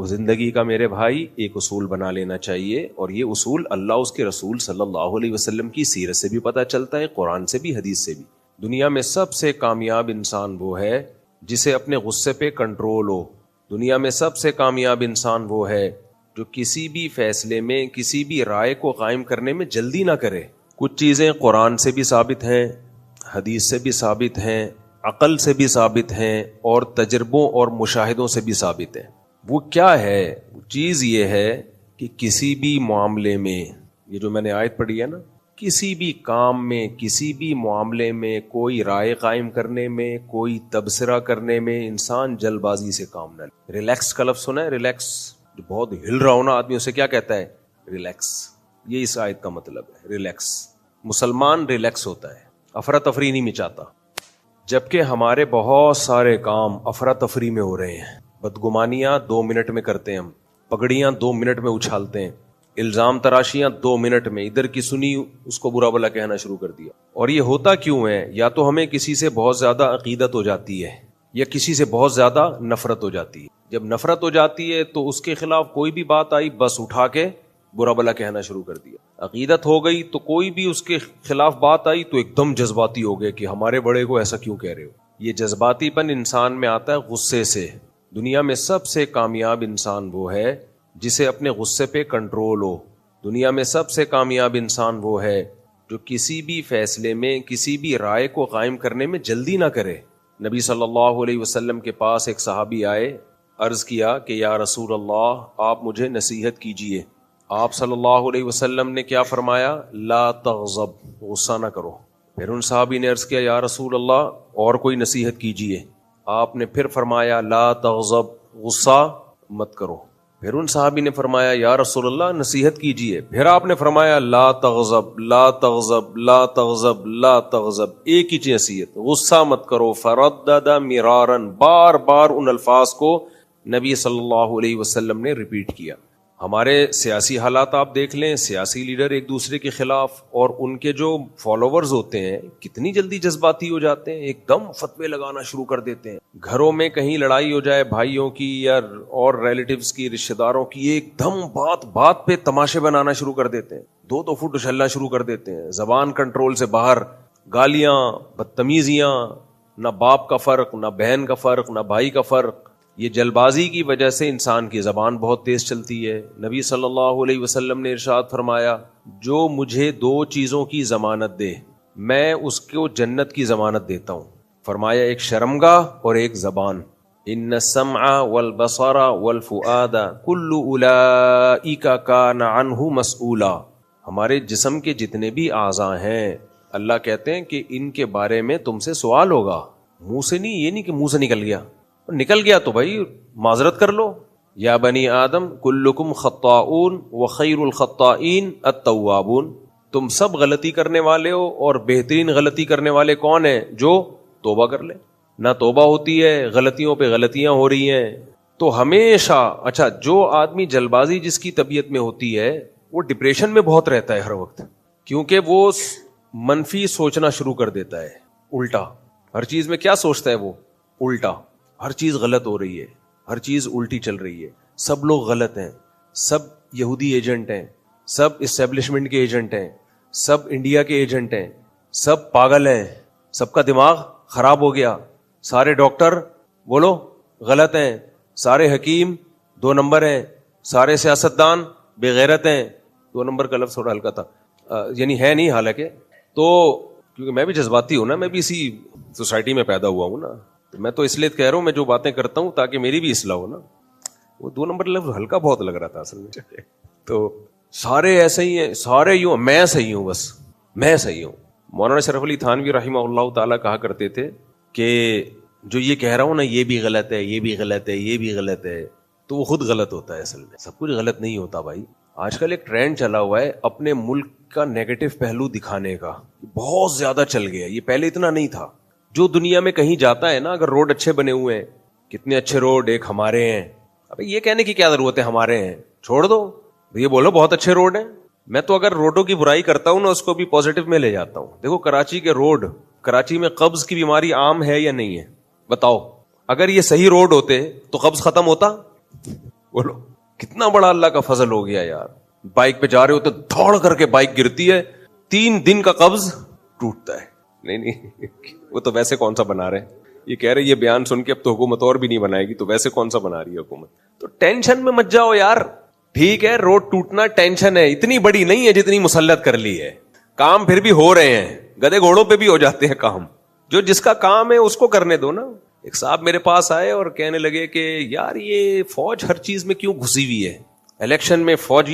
زندگی کا میرے بھائی ایک اصول بنا لینا چاہیے، اور یہ اصول اللہ اس کے رسول صلی اللہ علیہ وسلم کی سیرت سے بھی پتہ چلتا ہے، قرآن سے بھی، حدیث سے بھی۔ دنیا میں سب سے کامیاب انسان وہ ہے جسے اپنے غصے پہ کنٹرول ہو۔ دنیا میں سب سے کامیاب انسان وہ ہے جو کسی بھی فیصلے میں، کسی بھی رائے کو قائم کرنے میں جلدی نہ کرے۔ کچھ چیزیں قرآن سے بھی ثابت ہیں، حدیث سے بھی ثابت ہیں، عقل سے بھی ثابت ہیں، اور تجربوں اور مشاہدوں سے بھی ثابت ہیں۔ وہ کیا ہے؟ وہ چیز یہ ہے کہ کسی بھی معاملے میں، یہ جو میں نے آیت پڑھی ہے نا، کسی بھی کام میں، کسی بھی معاملے میں، کوئی رائے قائم کرنے میں، کوئی تبصرہ کرنے میں انسان جلد بازی سے کام نہ لے۔ ریلیکس کا لفظ سنا ہے؟ ریلیکس، جو بہت ہل رہا ہونا آدمی اسے کیا کہتا ہے؟ ریلیکس۔ یہ اس آیت کا مطلب ہے، ریلیکس۔ مسلمان ریلیکس ہوتا ہے، افراتفری نہیں مچاتا، جبکہ ہمارے بہت سارے کام افراتفری میں ہو رہے ہیں۔ بدگمانیاں 2 منٹ میں کرتے ہیں ہم، پگڑیاں 2 منٹ میں اچھالتے ہیں، الزام تراشیاں 2 منٹ میں، ادھر کی سنی اس کو برا بلا کہنا شروع کر دیا۔ اور یہ ہوتا کیوں ہے؟ یا تو ہمیں کسی سے بہت زیادہ عقیدت ہو جاتی ہے، یا کسی سے بہت زیادہ نفرت ہو جاتی ہے۔ جب نفرت ہو جاتی ہے تو اس کے خلاف کوئی بھی بات آئی بس اٹھا کے برا بلا کہنا شروع کر دیا۔ عقیدت ہو گئی تو کوئی بھی اس کے خلاف بات آئی تو ایک دم جذباتی ہو گئے کہ ہمارے بڑے کو ایسا کیوں کہہ رہے ہو۔ یہ جذباتی پن انسان میں آتا ہے غصے سے۔ دنیا میں سب سے کامیاب انسان وہ ہے جسے اپنے غصے پہ کنٹرول ہو۔ دنیا میں سب سے کامیاب انسان وہ ہے جو کسی بھی فیصلے میں، کسی بھی رائے کو قائم کرنے میں جلدی نہ کرے۔ نبی صلی اللہ علیہ وسلم کے پاس ایک صحابی آئے، عرض کیا کہ یا رسول اللہ، آپ مجھے نصیحت کیجئے۔ آپ صلی اللہ علیہ وسلم نے کیا فرمایا؟ لا تغضب، غصہ نہ کرو۔ پھر ان صحابی نے عرض کیا یا رسول اللہ اور کوئی نصیحت کیجئے۔ آپ نے پھر فرمایا لا تغضب، غصہ مت کرو۔ پھر ان صحابی نے فرمایا یا رسول اللہ نصیحت کیجئے۔ پھر آپ نے فرمایا لا تغضب، لا تغضب، لا تغضب، لا تغضب، ایک ہی نصیحت، غصہ مت کرو۔ فردد مرارا، بار بار ان الفاظ کو نبی صلی اللہ علیہ وسلم نے ریپیٹ کیا۔ ہمارے سیاسی حالات آپ دیکھ لیں، سیاسی لیڈر ایک دوسرے کے خلاف، اور ان کے جو فالوورز ہوتے ہیں کتنی جلدی جذباتی ہو جاتے ہیں، ایک دم فتوے لگانا شروع کر دیتے ہیں۔ گھروں میں کہیں لڑائی ہو جائے بھائیوں کی یا اور ریلیٹیوز کی، رشتہ داروں کی، ایک دم بات بات پہ تماشے بنانا شروع کر دیتے ہیں، 2 فٹ اچھلنا شروع کر دیتے ہیں، زبان کنٹرول سے باہر، گالیاں، بدتمیزیاں، نہ باپ کا فرق، نہ بہن کا فرق، نہ بھائی کا فرق۔ یہ جلد بازی کی وجہ سے انسان کی زبان بہت تیز چلتی ہے۔ نبی صلی اللہ علیہ وسلم نے ارشاد فرمایا جو مجھے 2 چیزوں کی ضمانت دے میں اس کو جنت کی ضمانت دیتا ہوں۔ فرمایا ایک شرمگاہ اور ایک زبان۔ ان السمع والبصر والفؤاد کل اولئک کان عنہ مسئولا۔ ہمارے جسم کے جتنے بھی اعضاء ہیں، اللہ کہتے ہیں کہ ان کے بارے میں تم سے سوال ہوگا۔ منہ سے نہیں، یہ نہیں کہ منہ سے نکل گیا، نکل گیا تو بھائی معذرت کر لو۔ یا بنی آدم کلکم خطاؤون وخیر الخطائین التوابون، تم سب غلطی کرنے والے ہو، اور بہترین غلطی کرنے والے کون ہیں؟ جو توبہ کر لے۔ نہ توبہ ہوتی ہے، غلطیوں پہ غلطیاں ہو رہی ہیں۔ تو ہمیشہ اچھا، جو آدمی جلد بازی جس کی طبیعت میں ہوتی ہے وہ ڈپریشن میں بہت رہتا ہے ہر وقت، کیونکہ وہ منفی سوچنا شروع کر دیتا ہے، الٹا ہر چیز میں کیا سوچتا ہے وہ؟ الٹا، ہر چیز غلط ہو رہی ہے، ہر چیز الٹی چل رہی ہے، سب لوگ غلط ہیں، سب یہودی ایجنٹ ہیں، سب اسٹیبلشمنٹ کے ایجنٹ ہیں، سب انڈیا کے ایجنٹ ہیں، سب پاگل ہیں، سب کا دماغ خراب ہو گیا، سارے ڈاکٹر بولو غلط ہیں، سارے حکیم 2 نمبر ہیں، سارے سیاستدان بے غیرت ہیں۔ 2 نمبر کا لفظ تھوڑا ہلکا تھا، یعنی ہے نہیں حالانکہ، تو کیونکہ میں بھی جذباتی ہوں نا، میں بھی اسی سوسائٹی میں پیدا ہوا ہوں نا، تو میں تو اس لیے کہہ رہا ہوں میں جو باتیں کرتا ہوں تاکہ میری بھی اصلاح ہو نا۔ وہ 2 نمبر لفظ ہلکا بہت لگ رہا تھا اصل میں، تو سارے ایسے ہی ہیں، سارے یوں، میں صحیح ہوں، بس میں صحیح ہوں۔ مولانا شرف علی تھانوی رحمہ اللہ تعالیٰ کہا کرتے تھے کہ جو یہ کہہ رہا ہوں نا یہ بھی غلط ہے، یہ بھی غلط ہے، یہ بھی غلط ہے، تو وہ خود غلط ہوتا ہے۔ اصل میں سب کچھ غلط نہیں ہوتا بھائی۔ آج کل ایک ٹرینڈ چلا ہوا ہے اپنے ملک کا نیگیٹو پہلو دکھانے کا، بہت زیادہ چل گیا، یہ پہلے اتنا نہیں تھا۔ جو دنیا میں کہیں جاتا ہے نا، اگر روڈ اچھے بنے ہوئے ہیں، کتنے اچھے روڈ، ایک ہمارے ہیں، ابھی یہ کہنے کی کیا ضرورت ہے ہمارے ہیں، چھوڑ دو، یہ بولو بہت اچھے روڈ ہیں۔ میں تو اگر روڈوں کی برائی کرتا ہوں نا، اس کو بھی پازیٹو میں لے جاتا ہوں۔ دیکھو کراچی کے روڈ، کراچی میں قبض کی بیماری عام ہے یا نہیں ہے؟ بتاؤ، اگر یہ صحیح روڈ ہوتے تو قبض ختم ہوتا؟ بولو کتنا بڑا اللہ کا فضل ہو گیا یار. بائک پہ جا رہے ہو تو دوڑ کر کے بائک گرتی ہے, 3 دن کا قبض ٹوٹتا ہے. نہیں وہ تو ویسے کون سا بنا رہے ہیں, یہ کہہ رہے یہ بیان سن کے اب تو حکومت اور بھی نہیں بنائے گی, تو ویسے کون سا بنا رہی ہے حکومت. تو ٹینشن میں مت جاؤ یار. ٹھیک ہے روڈ ٹوٹنا ٹینشن ہے, اتنی بڑی نہیں ہے جتنی مسلط کر لی ہے. کام پھر بھی ہو رہے ہیں, گدے گھوڑوں پہ بھی ہو جاتے ہیں کام. جو جس کا کام ہے اس کو کرنے دو نا. ایک صاحب میرے پاس آئے اور کہنے لگے کہ یار یہ فوج ہر چیز میں کیوں گھسی ہوئی ہے, الیکشن میں فوج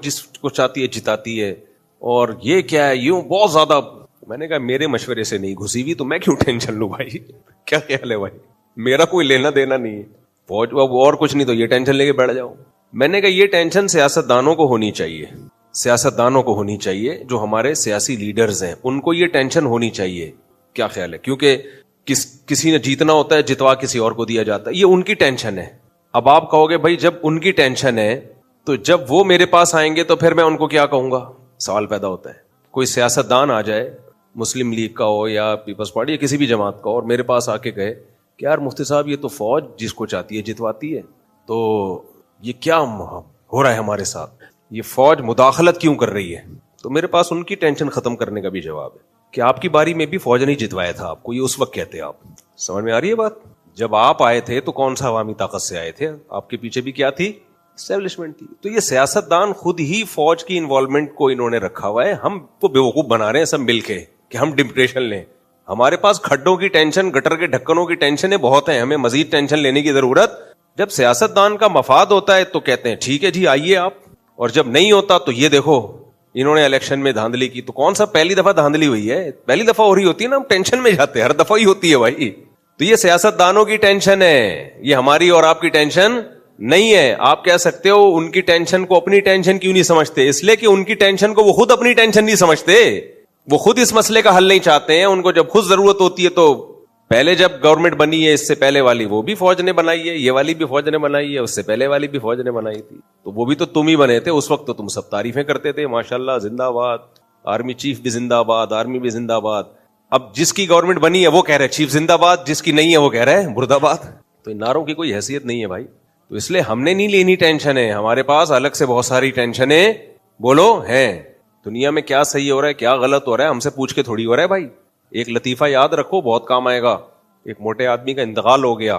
جس کو چاہتی ہے جتاتی ہے, اور یہ کیا ہے یوں بہت زیادہ. میں نے کہا میرے مشورے سے نہیں گھسی ہوئی تو میں کیوں ٹینشن لوں بھائی, کیا خیال ہے بھائی, میرا کوئی لینا دینا نہیں ہے فوج اور کچھ نہیں تو یہ ٹینشن لے کے بیٹھ جاؤ. میں نے کہا یہ ٹینشن سیاستدانوں کو ہونی چاہیے, سیاستدانوں کو ہونی چاہیے, جو ہمارے سیاسی لیڈرز ہیں ان کو یہ ٹینشن ہونی چاہیے. کیا خیال ہے, کیونکہ کسی نے جیتنا ہوتا ہے, جتوا کسی اور کو دیا جاتا ہے, یہ ان کی ٹینشن ہے. اب آپ کہو گے بھائی جب ان کی ٹینشن ہے تو جب وہ میرے پاس آئیں گے تو پھر میں ان کو کیا کہوں گا. سوال پیدا ہوتا ہے. کوئی سیاستدان آ جائے, مسلم لیگ کا ہو یا پیپلز پارٹی یا کسی بھی جماعت کا ہو, اور میرے پاس آ کے کہے کہ یار مفتی صاحب یہ تو فوج جس کو چاہتی ہے جتواتی ہے, تو یہ کیا ہو رہا ہے ہمارے ساتھ, یہ فوج مداخلت کیوں کر رہی ہے. تو میرے پاس ان کی ٹینشن ختم کرنے کا بھی جواب ہے کہ آپ کی باری میں بھی فوج نہیں جتوایا تھا آپ کو, یہ اس وقت کہتے آپ. سمجھ میں آ رہی ہے بات. جب آپ آئے تھے تو کون سا عوامی طاقت سے آئے تھے, آپ کے پیچھے بھی کیا تھی, اسٹیبلشمنٹ تھی. تو یہ سیاستدان خود ہی فوج کی انوالومنٹ کو انہوں نے رکھا ہوا ہے, ہم کو بیوقوف بنا رہے ہیں سب مل کے کہ ہم ڈپریشن لیں. ہمارے پاس کھڈوں کی ٹینشن, گٹر کے ڈھکنوں کی ٹینشنیں بہت ہیں, ہمیں مزید ٹینشن لینے کی ضرورت. جب سیاستدان کا مفاد ہوتا ہے تو کہتے ہیں ٹھیک ہے جی آئیے آپ, اور جب نہیں ہوتا تو یہ دیکھو انہوں نے الیکشن میں دھاندلی کی. تو کون سا پہلی دفعہ دھاندلی ہوئی ہے, پہلی دفعہ ہو رہی ہوتی ہے نا, ہم ٹینشن میں جاتے ہیں, ہر دفعہ ہی ہوتی ہے بھائی. تو یہ سیاستدانوں کی ٹینشن ہے, یہ ہماری اور آپ کی ٹینشن نہیں ہے. آپ کہہ سکتے ہو ان کی ٹینشن کو اپنی ٹینشن کیوں نہیں سمجھتے, اس لیے کہ ان کی ٹینشن کو وہ خود اپنی ٹینشن نہیں سمجھتے, وہ خود اس مسئلے کا حل نہیں چاہتے ہیں. ان کو جب خود ضرورت ہوتی ہے تو پہلے جب گورنمنٹ بنی ہے اس سے پہلے والی وہ بھی فوج نے بنائی ہے, یہ والی بھی فوج نے بنائی ہے, اس سے پہلے والی بھی فوج نے بنائی تھی, تو وہ بھی تو تم ہی بنے تھے اس وقت. تو تم سب تعریفیں کرتے تھے ماشاءاللہ زندہ باد, آرمی چیف بھی زندہ باد, آرمی بھی زندہ باد. اب جس کی گورنمنٹ بنی ہے وہ کہہ رہے چیف زندہ باد, جس کی نہیں ہے وہ کہہ رہے مرد آباد. تو ان نعروں کی کوئی حیثیت نہیں ہے بھائی. تو اس لیے ہم نے نہیں لینی ٹینشن ہے, ہمارے پاس الگ سے بہت ساری ٹینشنیں بولو ہیں. دنیا میں کیا صحیح ہو رہا ہے کیا غلط ہو رہا ہے ہم سے پوچھ کے تھوڑی ہو رہا ہے بھائی. ایک لطیفہ یاد رکھو بہت کام آئے گا. ایک موٹے آدمی کا انتقال ہو گیا,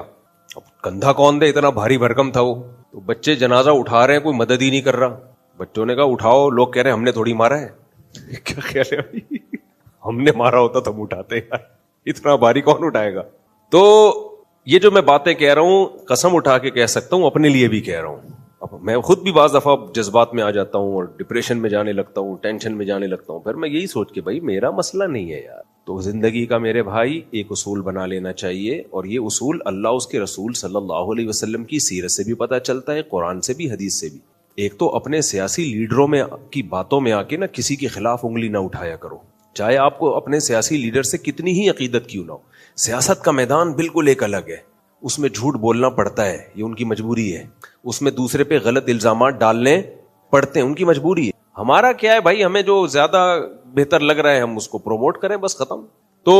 اب کندھا کون دے, اتنا بھاری بھرکم تھا وہ. تو بچے جنازہ اٹھا رہے ہیں, کوئی مدد ہی نہیں کر رہا. بچوں نے کہا اٹھاؤ, لوگ کہہ رہے ہیں ہم نے تھوڑی مارا ہے. کیا خیال ہے بھائی, ہم نے مارا ہوتا تو ہم اٹھاتے ہیں, اتنا بھاری کون اٹھائے گا. تو یہ جو میں باتیں کہہ رہا ہوں قسم اٹھا کے کہہ سکتا ہوں, اپنے لیے بھی کہہ رہا ہوں. اب میں خود بھی بعض دفعہ جذبات میں آ جاتا ہوں اور ڈپریشن میں جانے لگتا ہوں, ٹینشن میں جانے لگتا ہوں. پھر میں یہی سوچ کے بھائی میرا مسئلہ نہیں ہے یار. تو زندگی کا میرے بھائی ایک اصول بنا لینا چاہیے, اور یہ اصول اللہ اس کے رسول صلی اللہ علیہ وسلم کی سیرت سے بھی پتہ چلتا ہے, قرآن سے بھی حدیث سے بھی. ایک تو اپنے سیاسی لیڈروں میں کی باتوں میں آ کے نا کسی کے خلاف انگلی نہ اٹھایا کرو, چاہے آپ کو اپنے سیاسی لیڈر سے کتنی ہی عقیدت کیوں نہ ہو. سیاست کا میدان بالکل ایک الگ ہے, اس میں جھوٹ بولنا پڑتا ہے, یہ ان کی مجبوری ہے. اس میں دوسرے پہ غلط الزامات ڈالنے پڑتے ہیں, ان کی مجبوری ہے. ہمارا کیا ہے بھائی, ہمیں جو زیادہ بہتر لگ رہا ہے ہم اس کو پروموٹ کریں, بس ختم. تو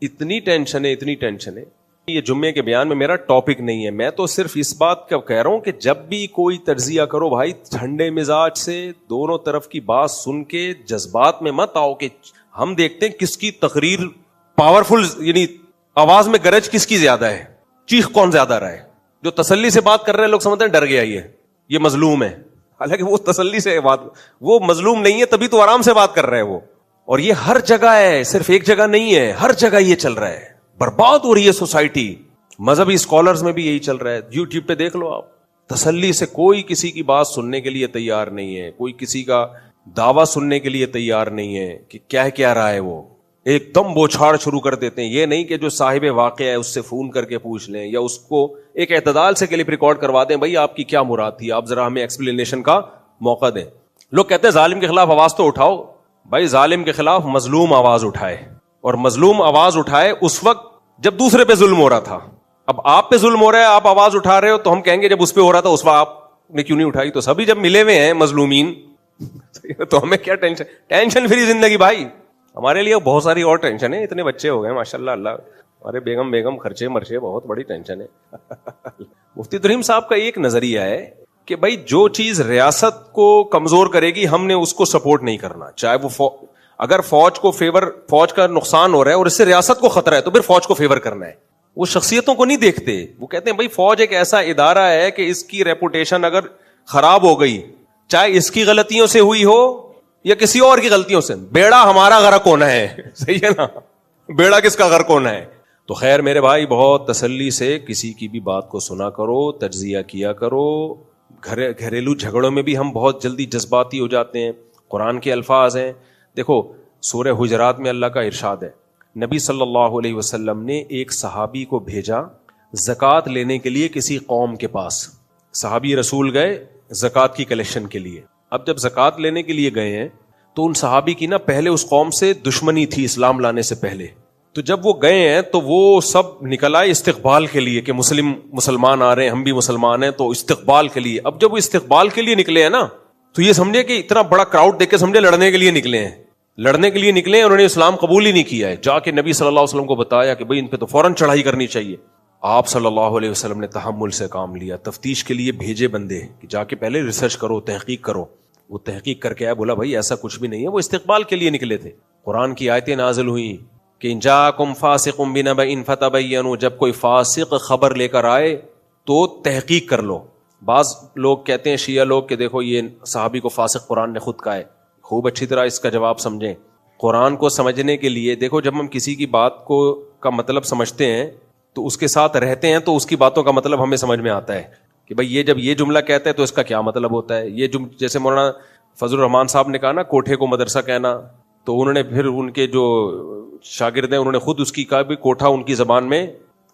اتنی ٹینشن ہے, اتنی ٹینشن ہے. یہ جمعے کے بیان میں میرا ٹاپک نہیں ہے, میں تو صرف اس بات کا کہہ رہا ہوں کہ جب بھی کوئی تجزیہ کرو بھائی ٹھنڈے مزاج سے, دونوں طرف کی بات سن کے جذبات میں مت آؤ کہ ہم دیکھتے ہیں کس کی تقریر پاورفل, یعنی آواز میں گرج کس کی زیادہ ہے, چیخ کون زیادہ رہا ہے. جو تسلی سے بات کر رہے ہیں لوگ سمجھتے ہیں ڈر گیا یہ مظلوم ہے, حالانکہ وہ تسلی سے بات, وہ مظلوم نہیں ہے تبھی تو آرام سے بات کر رہے ہیں وہ. اور یہ ہر جگہ ہے, صرف ایک جگہ نہیں ہے, ہر جگہ یہ چل رہا ہے. برباد ہو رہی ہے سوسائٹی. مذہبی اسکالرز میں بھی یہی چل رہا ہے, یوٹیوب پہ دیکھ لو آپ. تسلی سے کوئی کسی کی بات سننے کے لیے تیار نہیں ہے, کوئی کسی کا دعویٰ سننے کے لیے تیار نہیں ہے کہ کیا رہا ہے. وہ ایک دم بوچھاڑ شروع کر دیتے ہیں. یہ نہیں کہ جو صاحب واقعہ ہے اس سے فون کر کے پوچھ لیں, یا اس کو ایک اعتدال سے کلپ ریکارڈ کروا دیں, بھائی آپ کی کیا مراد تھی, آپ ذرا ہمیں ایکسپلینیشن کا موقع دیں. لوگ کہتے ہیں ظالم کے خلاف آواز تو اٹھاؤ. بھائی ظالم کے خلاف مظلوم آواز اٹھائے, اور مظلوم آواز اٹھائے اس وقت جب دوسرے پہ ظلم ہو رہا تھا. اب آپ پہ ظلم ہو رہا ہے, آپ آواز اٹھا رہے ہو, تو ہم کہیں گے جب اس پہ ہو رہا تھا اس وقت آپ نے کیوں نہیں اٹھائی. تو سبھی جب ملے ہوئے ہیں مظلومین تو ہمیں کیا ٹینشن فری زندگی بھائی. ہمارے لیے بہت ساری اور ٹینشن ہے, اتنے بچے ہو گئے ماشاءاللہ, اللہ ارے بیگم خرچے مرچے بہت بڑی ٹینشن ہے. مفتی توحید صاحب کا ایک نظریہ ہے کہ بھائی جو چیز ریاست کو کمزور کرے گی ہم نے اس کو سپورٹ نہیں کرنا, چاہے وہ اگر فوج کا نقصان ہو رہا ہے اور اس سے ریاست کو خطرہ ہے تو پھر فوج کو فیور کرنا ہے. وہ شخصیتوں کو نہیں دیکھتے, وہ کہتے ہیں بھائی فوج ایک ایسا ادارہ ہے کہ اس کی ریپوٹیشن اگر خراب ہو گئی, چاہے اس کی غلطیوں سے ہوئی ہو یا کسی اور کی غلطیوں سے, بیڑا ہمارا غرق ہونا ہے. صحیح ہے نا, بیڑا کس کا غرق ہونا ہے. تو خیر میرے بھائی بہت تسلی سے کسی کی بھی بات کو سنا کرو, تجزیہ کیا کرو. گھریلو جھگڑوں میں بھی ہم بہت جلدی جذباتی ہو جاتے ہیں. قرآن کے الفاظ ہیں, دیکھو سورہ حجرات میں اللہ کا ارشاد ہے, نبی صلی اللہ علیہ وسلم نے ایک صحابی کو بھیجا زکوٰۃ لینے کے لیے کسی قوم کے پاس. صحابی رسول گئے زکوٰۃ کی کلیکشن کے لیے. اب جب زکوٰۃ لینے کے لیے گئے ہیں تو ان صحابی کی نا پہلے اس قوم سے دشمنی تھی اسلام لانے سے پہلے. تو جب وہ گئے ہیں تو وہ سب نکل آئے استقبال کے لیے کہ مسلمان آ رہے ہیں, ہم بھی مسلمان ہیں, تو استقبال کے لیے. اب جب وہ استقبال کے لیے نکلے ہیں نا تو یہ سمجھے کہ اتنا بڑا کراؤڈ دیکھ کے سمجھے لڑنے کے لیے نکلے ہیں. لڑنے کے لیے نکلے, انہوں نے اسلام قبول ہی نہیں کیا ہے. جا کے نبی صلی اللہ علیہ وسلم کو بتایا کہ بھئی ان پہ تو فوراً چڑھائی کرنی چاہیے. آپ صلی اللہ علیہ وسلم نے تحمل سے کام لیا, تفتیش کے لیے بھیجے بندے کہ جا کے پہلے ریسرچ کرو, تحقیق کرو. وہ تحقیق کر کے آیا, بولا بھائی ایسا کچھ بھی نہیں ہے, وہ استقبال کے لیے نکلے تھے. قرآن کی آیتیں نازل ہوئیں کہ ان جاءکم فاسق بنبأ فتبینوا, جب کوئی فاسق خبر لے کر آئے تو تحقیق کر لو. بعض لوگ کہتے ہیں شیعہ لوگ کہ دیکھو یہ صحابی کو فاسق قرآن نے خود کہا ہے. خوب اچھی طرح اس کا جواب سمجھیں. قرآن کو سمجھنے کے لیے دیکھو, جب ہم کسی کی بات کو کا مطلب سمجھتے ہیں تو اس کے ساتھ رہتے ہیں تو اس کی باتوں کا مطلب ہمیں سمجھ میں آتا ہے کہ بھئی یہ جب یہ جملہ کہتا ہے تو اس کا کیا مطلب ہوتا ہے. یہ جیسے مولانا فضل الرحمان صاحب نے کہا نا کوٹھے کو مدرسہ کہنا, تو انہوں نے پھر ان کے جو شاگرد ہیں انہوں نے خود اس کی کہا بھی کوٹھا ان کی زبان میں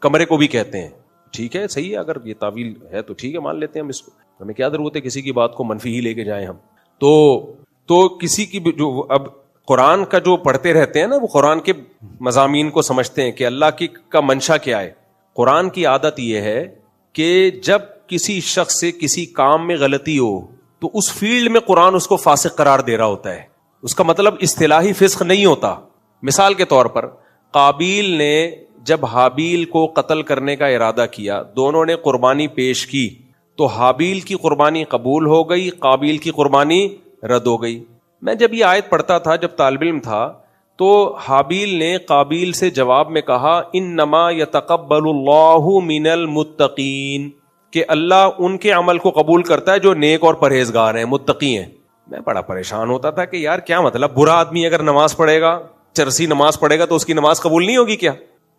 کمرے کو بھی کہتے ہیں. ٹھیک ہے, صحیح ہے, اگر یہ تعویل ہے تو ٹھیک ہے, مان لیتے ہیں ہم اس کو. ہمیں کیا ضرورت ہے کسی کی بات کو منفی ہی لے کے جائیں ہم. تو کسی کی جو اب قرآن کا جو پڑھتے رہتے ہیں نا, وہ قرآن کے مضامین کو سمجھتے ہیں کہ اللہ کی کا منشا کیا ہے. قرآن کی عادت یہ ہے کہ جب کسی شخص سے کسی کام میں غلطی ہو تو اس فیلڈ میں قرآن اس کو فاسق قرار دے رہا ہوتا ہے. اس کا مطلب اصطلاحی فسق نہیں ہوتا. مثال کے طور پر قابیل نے جب حابیل کو قتل کرنے کا ارادہ کیا, دونوں نے قربانی پیش کی, تو حابیل کی قربانی قبول ہو گئی, قابیل کی قربانی رد ہو گئی. میں جب یہ آیت پڑھتا تھا, جب طالب علم تھا, تو حابیل نے قابیل سے جواب میں کہا انما یتقبل اللہ من المتقین, کہ اللہ ان کے عمل کو قبول کرتا ہے جو نیک اور پرہیزگار ہیں, متقی ہیں. میں بڑا پریشان ہوتا تھا کہ یار کیا مطلب, برا آدمی اگر نماز پڑھے گا, چرسی نماز پڑھے گا, تو اس کی نماز قبول نہیں ہوگی کیا؟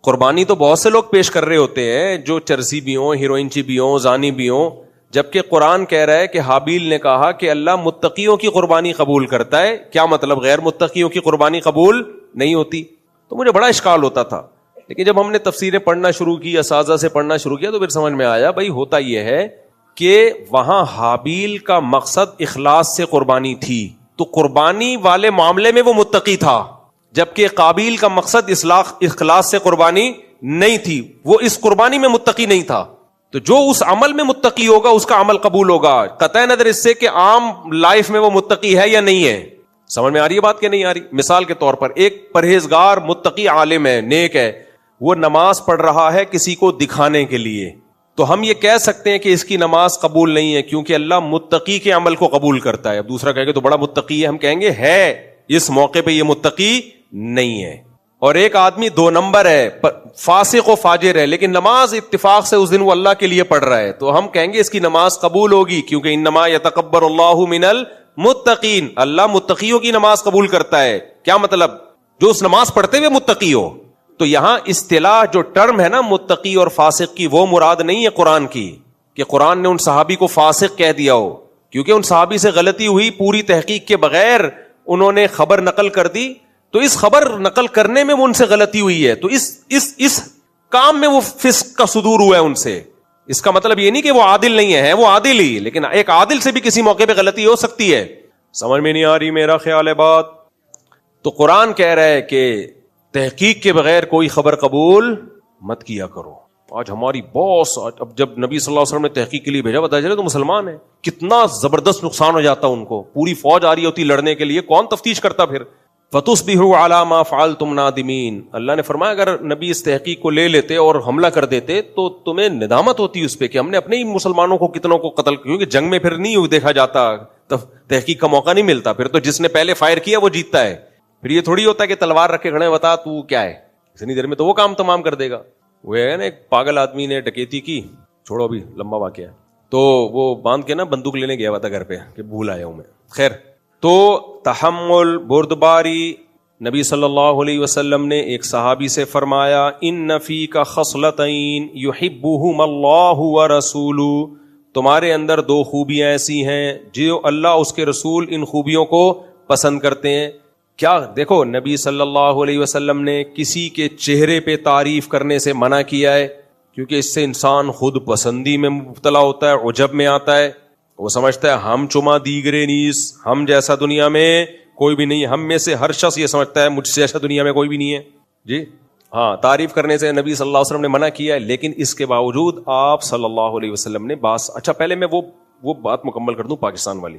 قربانی تو بہت سے لوگ پیش کر رہے ہوتے ہیں جو چرسی بھی ہوں, ہیروئنچی بھی ہوں, زانی بھی ہوں, جبکہ قرآن کہہ رہا ہے کہ حابیل نے کہا کہ اللہ متقیوں کی قربانی قبول کرتا ہے. کیا مطلب غیر متقیوں کی قربانی قبول نہیں ہوتی؟ تو مجھے بڑا اشکال ہوتا تھا. لیکن جب ہم نے تفسیریں پڑھنا شروع کی, اساتذہ سے پڑھنا شروع کیا, تو پھر سمجھ میں آیا بھائی ہوتا یہ ہے کہ وہاں حابیل کا مقصد اخلاص سے قربانی تھی, تو قربانی والے معاملے میں وہ متقی تھا, جبکہ قابیل کا مقصد اخلاص سے قربانی نہیں تھی, وہ اس قربانی میں متقی نہیں تھا. تو جو اس عمل میں متقی ہوگا اس کا عمل قبول ہوگا, قطع نظر اس سے کہ عام لائف میں وہ متقی ہے یا نہیں ہے. سمجھ میں آ رہی ہے بات کہ نہیں آ رہی؟ مثال کے طور پر ایک پرہیزگار متقی عالم ہے, نیک ہے, وہ نماز پڑھ رہا ہے کسی کو دکھانے کے لیے, تو ہم یہ کہہ سکتے ہیں کہ اس کی نماز قبول نہیں ہے کیونکہ اللہ متقی کے عمل کو قبول کرتا ہے. اب دوسرا کہے گا تو بڑا متقی ہے, ہم کہیں گے ہے, اس موقع پہ یہ متقی نہیں ہے. اور ایک آدمی 2 نمبر ہے, فاسق و فاجر ہے, لیکن نماز اتفاق سے اس دن وہ اللہ کے لیے پڑھ رہا ہے, تو ہم کہیں گے اس کی نماز قبول ہوگی کیونکہ انما یتقبل اللہ من المتقین, اللہ متقیوں کی نماز قبول کرتا ہے. کیا مطلب؟ جو اس نماز پڑھتے ہوئے متقی ہو. تو یہاں اصطلاح جو ٹرم ہے نا متقی اور فاسق کی, وہ مراد نہیں ہے قرآن کی کہ قرآن نے ان صحابی کو فاسق کہہ دیا ہو, کیونکہ ان صحابی سے غلطی ہوئی, پوری تحقیق کے بغیر انہوں نے خبر نقل کر دی, تو اس خبر نقل کرنے میں وہ ان سے غلطی ہوئی ہے, تو اس کام میں وہ فسق کا صدور ہوا ہے ان سے. اس کا مطلب یہ نہیں کہ وہ عادل نہیں ہے, وہ عادل ہی, لیکن ایک عادل سے بھی کسی موقع پہ غلطی ہو سکتی ہے. سمجھ میں نہیں آ رہی میرا خیال ہے بات؟ تو قرآن کہہ رہا ہے کہ تحقیق کے بغیر کوئی خبر قبول مت کیا کرو. آج ہماری باس, اب جب نبی صلی اللہ علیہ وسلم نے تحقیق کے لیے بھیجا, بتا چلے تو مسلمان ہیں, کتنا زبردست نقصان ہو جاتا ان کو. پوری فوج آ رہی ہوتی لڑنے کے لیے, کون تفتیش کرتا؟ پھر فَتُصْبِحُوا عَلَىٰ مَا فَعَلْتُمْ نَادِمِينَ. اللہ نے فرمایا اگر نبی اس تحقیق کو لے لیتے اور حملہ کر دیتے تو تمہیں ندامت ہوتی اس پہ کہ ہم نے اپنے ہی مسلمانوں کو کتنوں کو قتل، کیونکہ جنگ میں پھر نہیں دیکھا جاتا، تحقیق کا موقع نہیں ملتا، پھر تو جس نے پہلے فائر کیا وہ جیتتا ہے. پھر یہ تھوڑی ہوتا ہے کہ تلوار رکھ کے کھڑے بتا تو کیا ہے، اتنی دیر میں تو وہ کام تمام کر دے گا. وہ ہے نا ایک پاگل آدمی نے ڈکیتی کی، چھوڑو ابھی لمبا واقعہ، تو وہ باندھ کے نا بندوق لینے گیا ہوا تھا گھر پہ کہ بھول آیا ہوں میں. خیر، تو تحمل، بردباری. نبی صلی اللہ علیہ وسلم نے ایک صحابی سے فرمایا ان فیک خصلتین یحبہم اللہ ورسولہ، تمہارے اندر دو خوبیاں ایسی ہیں جو اللہ اس کے رسول ان خوبیوں کو پسند کرتے ہیں. کیا دیکھو، نبی صلی اللہ علیہ وسلم نے کسی کے چہرے پہ تعریف کرنے سے منع کیا ہے، کیونکہ اس سے انسان خود پسندی میں مبتلا ہوتا ہے، عجب میں آتا ہے. وہ سمجھتا ہے ہم چما دیگرے نیس، ہم جیسا دنیا میں کوئی بھی نہیں. ہم میں سے ہر شخص یہ سمجھتا ہے مجھ سے ایسا دنیا میں کوئی بھی نہیں ہے. جی ہاں، تعریف کرنے سے نبی صلی اللہ علیہ وسلم نے منع کیا ہے، لیکن اس کے باوجود آپ صلی اللہ علیہ وسلم نے اچھا پہلے میں وہ بات مکمل کر دوں. پاکستان والی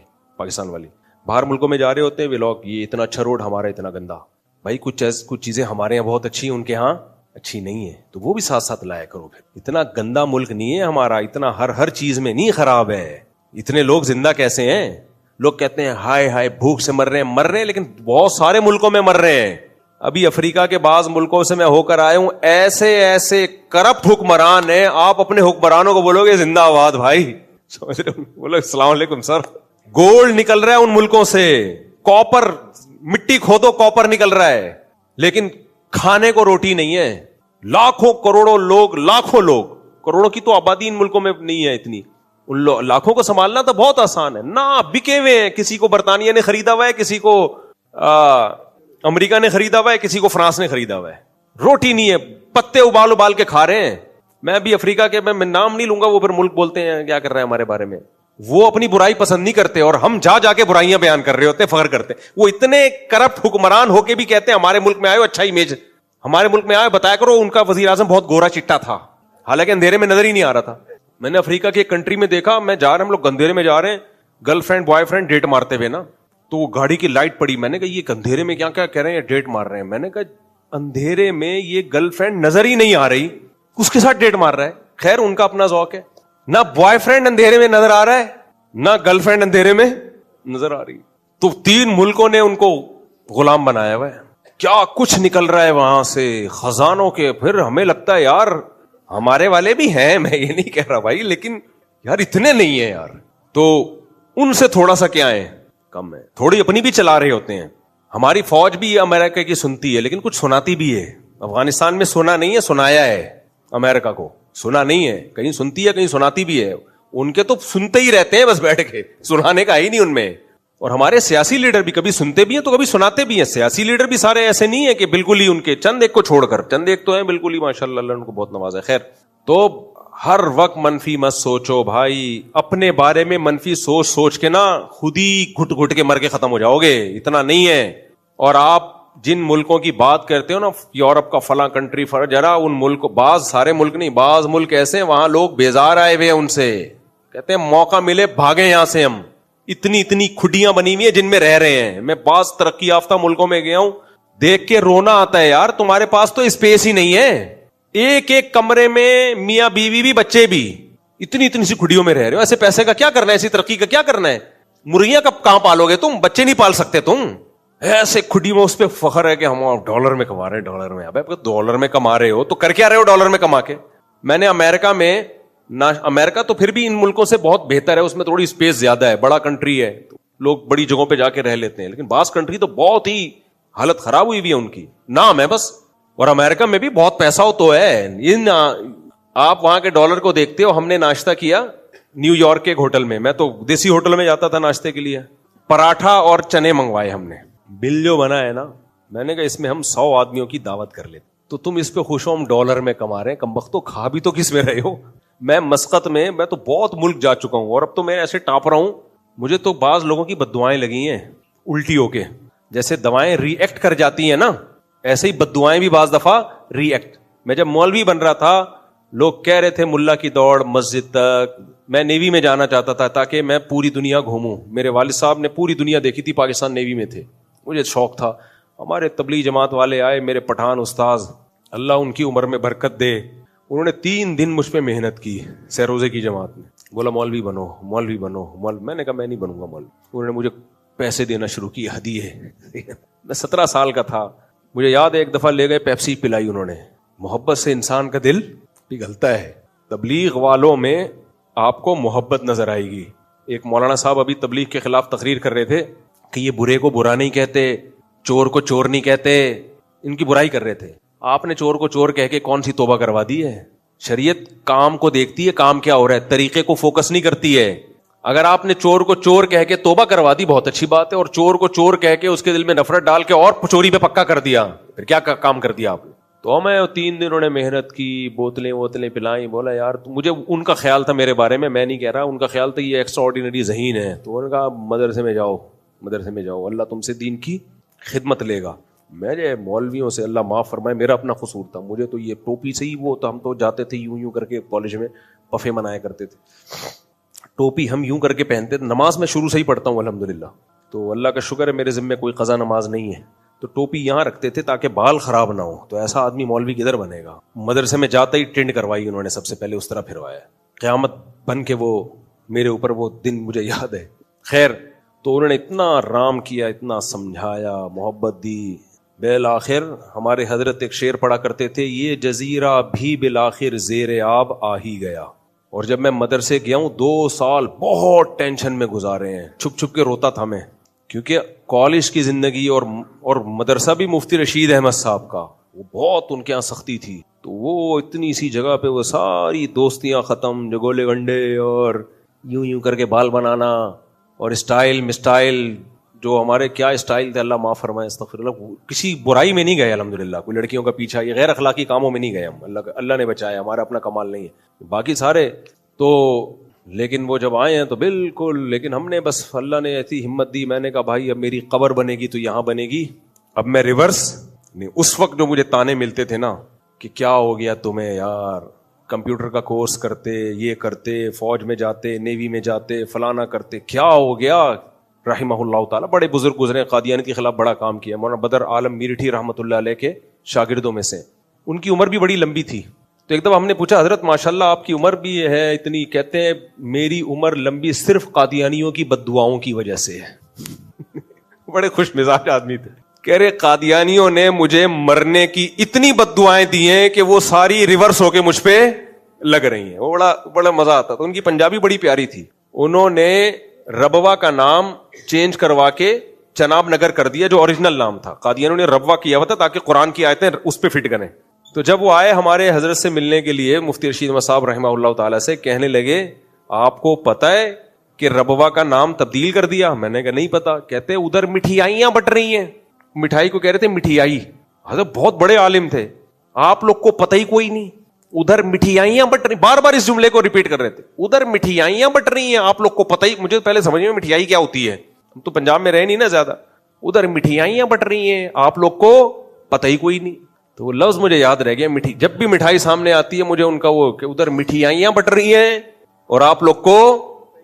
باہر ملکوں میں جا رہے ہوتے ہیں وہ لوگ، یہ اتنا اچھا روڈ ہمارا اتنا گندا. بھائی کچھ چیزیں ہمارے یہاں بہت اچھی ہیں، ان کے ہاں اچھی نہیں ہے، تو وہ بھی ساتھ ساتھ لایا کرو. پھر اتنا گندا ملک نہیں ہے ہمارا، اتنا ہر چیز میں نہیں خراب ہے. اتنے لوگ زندہ کیسے ہیں؟ لوگ کہتے ہیں ہائے ہائے بھوک سے مر رہے ہیں، لیکن بہت سارے ملکوں میں مر رہے ہیں. ابھی افریقہ کے بعض ملکوں سے میں ہو کر آیا ہوں، ایسے کرپٹ حکمران ہیں، آپ اپنے حکمرانوں کو بولو گے زندہ آباد بھائی، سمجھ رہے ہو؟ بولو السلام علیکم سر. گولڈ نکل رہا ہے ان ملکوں سے، کاپر، مٹی کھودو کاپر نکل رہا ہے، لیکن کھانے کو روٹی نہیں ہے. لاکھوں کروڑوں کی تو آبادی ان ملکوں میں نہیں ہے اتنی. ان لاکھوں کو سنبھالنا تو بہت آسان ہے نا. بکے ہوئے ہیں، کسی کو برطانیہ نے خریدا ہوا ہے، کسی کو امریکہ نے خریدا ہوا ہے، کسی کو فرانس نے خریدا ہوا ہے. روٹی نہیں ہے، پتے ابال کے کھا رہے ہیں. میں بھی افریقہ کے، میں نام نہیں لوں گا، وہ پھر ملک بولتے ہیں کیا کر رہے ہیں ہمارے بارے میں. وہ اپنی برائی پسند نہیں کرتے اور ہم جا کے برائیاں بیان کر رہے ہوتے ہیں، فخر کرتے ہیں. وہ اتنے کرپٹ حکمران ہو کے بھی کہتے ہیں ہمارے ملک میں آئے اچھا امیج، ہمارے ملک میں آئے بتایا کرو ان کا وزیر اعظم بہت گورا چٹا تھا، حالانکہ اندھیرے میں نظر ہی نہیں آ رہا تھا. میں نے افریقہ کی ایک کنٹری میں دیکھا، ہم لوگ اندھیرے میں جا رہے ہیں، girlfriend boyfriend date مارتے ہوئے نا، تو وہ گاڑی کی لائٹ پڑی. میں نے کہا یہ اندھیرے میں کیا کہہ رہے ہیں، ڈیٹ مار رہے ہیں. میں نے کہا اندھیرے میں یہ گرل فرینڈ نظر ہی نہیں آ رہی، اس کے ساتھ ڈیٹ مار رہا ہے. خیر ان کا اپنا ذوق ہے. نہ بوائے فرینڈ اندھیرے میں نظر آ رہا ہے، نہ گرل فرینڈ اندھیرے میں نظر آ رہی. تو 3 ملکوں نے ان کو غلام بنایا ہوا ہے. کیا کچھ نکل رہا ہے وہاں سے خزانوں کے. پھر ہمیں لگتا ہے یار ہمارے والے بھی ہیں، میں یہ نہیں کہہ رہا بھائی، لیکن یار اتنے نہیں ہیں یار. تو ان سے تھوڑا سا کیا ہے، کم ہے. تھوڑی اپنی بھی چلا رہے ہوتے ہیں. ہماری فوج بھی امریکہ کی سنتی ہے، لیکن کچھ سناتی بھی ہے. افغانستان میں سنا نہیں ہے، سنایا ہے. امریکہ کو سنا نہیں ہے، کہیں سنتی ہے کہیں سناتی بھی ہے. ان کے تو سنتے ہی رہتے ہیں بس بیٹھ کے، سنانے کا ہی نہیں ان میں. اور ہمارے سیاسی لیڈر بھی کبھی سنتے بھی ہیں تو کبھی سناتے بھی ہیں. سیاسی لیڈر بھی سارے ایسے نہیں ہیں کہ بالکل ہی ان کے، چند ایک کو چھوڑ کر، چند ایک تو ہیں بالکل ہی ماشاءاللہ، اللہ ان کو بہت نوازا ہے. خیر، تو ہر وقت منفی مت سوچو بھائی. اپنے بارے میں منفی سوچ کے نا خود ہی گھٹ کے مر کے ختم ہو جاؤ گے. اتنا نہیں ہے. اور آپ جن ملکوں کی بات کرتے ہو نا، یورپ کا فلاں کنٹری، ذرا ان ملک، بعض، سارے ملک نہیں، بعض ملک ایسے ہیں وہاں لوگ بیزار آئے ہوئے ہیں ان سے، کہتے ہیں موقع ملے بھاگے یہاں سے. ہم اتنی کھڈیاں بنی ہوئی ہیں جن میں رہ رہے ہیں. میں بعض ترقی یافتہ ملکوں میں گیا ہوں، دیکھ کے رونا آتا ہے یار. تمہارے پاس تو اسپیس ہی نہیں ہے. ایک کمرے میں میاں بیوی بھی بچے بھی، اتنی سی کھڈیوں میں رہ رہے ہو. ایسے پیسے کا کیا کرنا ہے، ایسی ترقی کا کیا کرنا ہے؟ مرغیاں کب کہاں پالو گے تم؟ بچے نہیں پال سکتے تم. ایسے کھڈی میں اس پہ فخر ہے کہ ہم ڈالر میں کما رہے ہیں، ڈالر میں. ابے ڈالر میں کما رہے ہو تو کر کیا رہے ہو ڈالر میں کما کے؟ میں نے امریکہ میں، امریکہ تو پھر بھی ان ملکوں سے بہت بہتر ہے، اس میں تھوڑی اسپیس زیادہ ہے، بڑا کنٹری ہے، لوگ بڑی جگہوں پہ جا کے رہ لیتے ہیں. لیکن بعض کنٹری تو بہت ہی حالت خراب ہوئی بھی ہے ان کی، نام ہے بس. اور امریکہ میں بھی بہت پیسہ ہو تو ہے. آپ وہاں کے ڈالر کو دیکھتے ہو. ہم نے ناشتہ کیا نیو یارک کے ایک ہوٹل میں، میں تو دیسی ہوٹل میں جاتا تھا ناشتے کے لیے. پراٹھا اور چنے منگوائے ہم نے. بل جو بنا ہے نا، میں نے کہا اس میں ہم 100 آدمیوں کی دعوت کر لیتے. تو تم اس پہ خوش ہو ہم ڈالر میں کما رہے ہیں، کمبختو کھا بھی تو کس میں رہے ہو. میں مسقط میں تو بہت ملک جا چکا ہوں، اور اب تو میں ایسے ٹاپ رہا ہوں. مجھے تو بعض لوگوں کی بددعائیں لگی ہیں الٹی ہو کے. جیسے دوائیں ری ایکٹ کر جاتی ہیں نا، ایسے ہی بددعائیں بھی بعض دفعہ ری ایکٹ. میں جب مولوی بن رہا تھا، لوگ کہہ رہے تھے ملا کی دوڑ مسجد تک. میں نیوی میں جانا چاہتا تھا تاکہ میں پوری دنیا گھوموں. میرے والد صاحب نے پوری دنیا دیکھی تھی، پاکستان نیوی میں تھے، مجھے شوق تھا. ہمارے تبلیغ جماعت والے آئے، میرے پٹھان استاذ، اللہ ان کی عمر میں برکت دے، انہوں نے 3 دن مجھ پہ محنت کی سیروزے کی جماعت میں، بولا مولوی بنو مولوی بنو میں نے کہا میں نہیں بنوں گا مولوی. انہوں نے مجھے پیسے دینا شروع کی، ہدیے. میں 17 سال کا تھا، مجھے یاد ہے ایک دفعہ لے گئے پیپسی پلائی انہوں نے. محبت سے انسان کا دل پگھلتا ہے. تبلیغ والوں میں آپ کو محبت نظر آئے گی. ایک مولانا صاحب ابھی تبلیغ کے خلاف تقریر کر رہے تھے کہ یہ برے کو برا نہیں کہتے، چور کو چور نہیں کہتے، ان کی برائی کر رہے تھے. آپ نے چور کو چور کہہ کے کون سی توبہ کروا دی ہے؟ شریعت کام کو دیکھتی ہے، کام کیا ہو رہا ہے، طریقے کو فوکس نہیں کرتی ہے. اگر آپ نے چور کو چور کہہ کے توبہ کروا دی بہت اچھی بات ہے، اور چور کو چور کہہ کے اس کے دل میں نفرت ڈال کے اور چوری پہ پکا کر دیا، پھر کیا کام کر دیا آپ نے؟ تو میں 3 دن انہوں نے محنت کی، بوتلیں پلائیں. بولا یار مجھے ان کا خیال تھا میرے بارے میں نہیں کہہ رہا، ان کا خیال تھا یہ ایکسٹرا آرڈینری ذہین ہے. تو انہوں نے کہا مدرسے میں جاؤ، اللہ تم سے دین کی خدمت لے گا. میں مولویوں سے اللہ معاف فرمائے، میرا اپنا قصور تھا، مجھے تو یہ ٹوپی سے ہی وہ تو ہم تو جاتے تھے یوں کر کے کالج میں پفے منایا کرتے تھے. ٹوپی ہم یوں کر کے پہنتے تھے. نماز میں شروع سے ہی پڑھتا ہوں الحمدللہ، تو اللہ کا شکر ہے میرے ذمے کوئی قضا نماز نہیں ہے. تو ٹوپی یہاں رکھتے تھے تاکہ بال خراب نہ ہو. تو ایسا آدمی مولوی کدھر بنے گا؟ مدرسے میں جاتا ہی ٹرینڈ کروائی انہوں نے، سب سے پہلے اس طرح پھروایا. قیامت بن کے وہ میرے اوپر وہ دن مجھے یاد ہے. خیر، تو انہوں نے اتنا رام کیا، اتنا سمجھایا، محبت دی. بالآخر ہمارے حضرت ایک شعر پڑھا کرتے تھے، یہ جزیرہ بھی بالآخر زیر آب آ ہی گیا. اور جب میں مدرسے گیا ہوں 2 سال بہت ٹینشن میں گزارے ہیں، چھپ چھپ کے روتا تھا میں، کیونکہ کالج کی زندگی اور مدرسہ بھی مفتی رشید احمد صاحب کا، وہ بہت ان کے یہاں سختی تھی. تو وہ اتنی سی جگہ پہ وہ ساری دوستیاں ختم، جو گولے گنڈے اور یوں کر کے بال بنانا اور اسٹائل مسٹائل، جو ہمارے کیا اسٹائل تھے، اللہ معاف فرمائے، استغفر اللہ. کسی برائی میں نہیں گئے الحمدللہ، کوئی لڑکیوں کا پیچھا، یہ غیر اخلاقی کاموں میں نہیں گئے ہم، اللہ نے بچایا، ہمارا اپنا کمال نہیں ہے. باقی سارے تو لیکن وہ جب آئے ہیں تو بالکل، لیکن ہم نے بس اللہ نے ایسی ہمت دی. میں نے کہا بھائی اب میری قبر بنے گی تو یہاں بنے گی. اب میں ریورس نہیں. اس وقت جو مجھے تانے ملتے تھے نا کہ کیا ہو گیا تمہیں یار، کمپیوٹر کا کورس کرتے، یہ کرتے، فوج میں جاتے، نیوی میں جاتے، فلانا کرتے، کیا ہو گیا. رحمہ اللہ تعالیٰ بڑے بزرگ گزرے، قادیانی کے خلاف بڑا کام کیا. مولانا بدر عالم میرٹھی رحمۃ اللہ علیہ کے شاگردوں میں سے، ان کی عمر بھی بڑی لمبی تھی. تو ایک دفعہ ہم نے پوچھا حضرت ماشاءاللہ آپ کی عمر بھی ہے اتنی، کہتے ہیں میری عمر لمبی صرف قادیانیوں کی بد دعاؤں کی وجہ سے ہے. بڑے خوش مزاج آدمی تھے. کہہ رہے قادیانیوں نے مجھے مرنے کی اتنی بد دعائیں دی ہیں کہ وہ ساری ریورس ہو کے مجھ پہ لگ رہی ہیں. وہ بڑا مزہ آتا تھا. ان کی پنجابی بڑی پیاری تھی. انہوں نے ربوہ کا نام چینج کروا کے چناب نگر کر دیا جو اوریجنل نام تھا. قادیانیوں نے ربوہ کیا ہوا تھا تاکہ قرآن کی آیتیں اس پہ فٹ کریں. تو جب وہ آئے ہمارے حضرت سے ملنے کے لیے، مفتی رشید احمد صاحب رحمہ اللہ تعالیٰ سے، کہنے لگے آپ کو پتہ ہے کہ ربوہ کا نام تبدیل کر دیا؟ میں نے کہا نہیں پتا. کہتے ادھر مٹھیائیاں بٹ رہی ہیں. مٹھائی کو کہہ رہے تھے مٹھیائی. حضرت بہت بڑے عالم تھے، آپ لوگ کو پتہ ہی کوئی نہیں. ادھر مٹھیائیاں بٹ رہی، بار بار اس جملے کو ریپیٹ کر رہے تھے، ادھر مٹھیائیاں بٹ رہی ہیں، آپ لوگ کو پتہ ہی. مجھے پہلے سمجھ میں مٹھیائی کیا ہوتی ہے، ہم تو پنجاب میں رہے نہیں نا زیادہ. ادھر مٹھیائیاں بٹ رہی ہیں، آپ لوگ کو پتہ ہی کوئی نہیں. تو وہ لفظ مجھے یاد رہ گیا. جب بھی مٹھائی سامنے آتی ہے مجھے ان کا وہ کہ ادھر مٹھیائیاں بٹ رہی ہیں اور آپ لوگ کو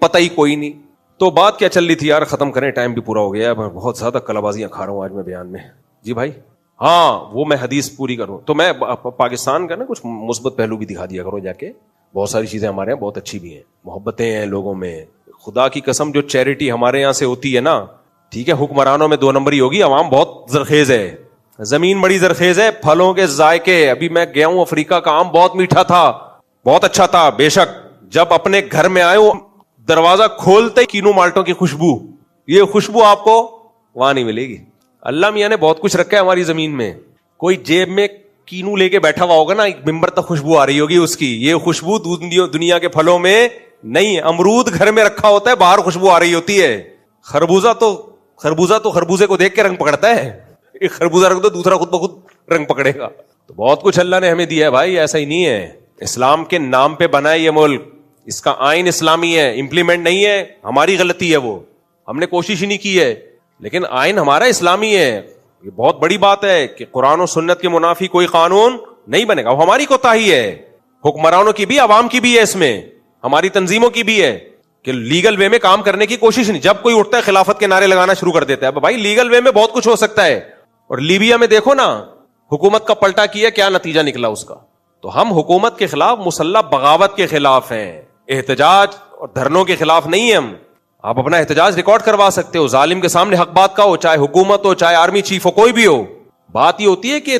پتہ ہی کوئی نہیں. تو بات کیا چل رہی تھی یار، ختم کریں، ٹائم بھی پورا ہو گیا. بہت زیادہ کلابازیاں کھا رہا ہوں آج میں بیان میں. جی بھائی، ہاں وہ میں حدیث پوری کروں تو میں پاکستان کا نا کچھ مثبت پہلو بھی دکھا دیا کرو جا کے. بہت ساری چیزیں ہمارے یہاں بہت اچھی بھی ہیں، محبتیں ہیں لوگوں میں. خدا کی قسم جو چیریٹی ہمارے یہاں سے ہوتی ہے نا، ٹھیک ہے حکمرانوں میں 2 نمبری ہوگی، عوام بہت زرخیز ہے، زمین بڑی زرخیز ہے، پھلوں کے ذائقے. ابھی میں گیا ہوں افریقہ کا آم بہت میٹھا تھا، بہت اچھا تھا. بے شک جب اپنے گھر میں آئے ہو دروازہ کھولتے کینو مالٹوں کی خوشبو، یہ خوشبو آپ کو وہاں نہیں ملے گی. اللہ میاں نے بہت کچھ رکھا ہے ہماری زمین میں. کوئی جیب میں کینو لے کے بیٹھا ہوا ہوگا نا، ایک ممبر تک خوشبو آ رہی ہوگی اس کی. یہ خوشبو دنیا کے پھلوں میں نہیں ہے. امرود گھر میں رکھا ہوتا ہے، باہر خوشبو آ رہی ہوتی ہے. خربوزہ تو خربوزے کو دیکھ کے رنگ پکڑتا ہے. ایک خربوزہ رکھ دو دوسرا خود بخود رنگ پکڑے گا. تو بہت کچھ اللہ نے ہمیں دیا ہے بھائی، ایسا ہی نہیں ہے. اسلام کے نام پہ بنا ہے یہ ملک، اس کا آئین اسلامی ہے، امپلیمنٹ نہیں ہے. ہماری غلطی ہے، وہ ہم نے کوشش ہی نہیں کی ہے، لیکن آئین ہمارا اسلامی ہے. یہ بہت بڑی بات ہے کہ قرآن و سنت کے منافی کوئی قانون نہیں بنے گا. وہ ہماری کوتاہی ہے، حکمرانوں کی بھی، عوام کی بھی ہے، اس میں ہماری تنظیموں کی بھی ہے کہ لیگل وے میں کام کرنے کی کوشش نہیں. جب کوئی اٹھتا ہے خلافت کے نعرے لگانا شروع کر دیتا ہے. بھائی لیگل وے میں بہت کچھ ہو سکتا ہے، اور لیبیا میں دیکھو نا حکومت کا پلٹا کیا, کیا نتیجہ نکلا اس کا. تو ہم حکومت کے خلاف مسلح بغاوت کے خلاف ہیں, احتجاج اور دھرنوں کے خلاف نہیں ہیں ہم. آپ اپنا احتجاج ریکارڈ کروا سکتے ہو, ظالم کے سامنے حق بات کا ہو, چاہے حکومت ہو, چاہے آرمی چیف ہو, کوئی بھی ہو. بات یہ ہوتی ہے کہ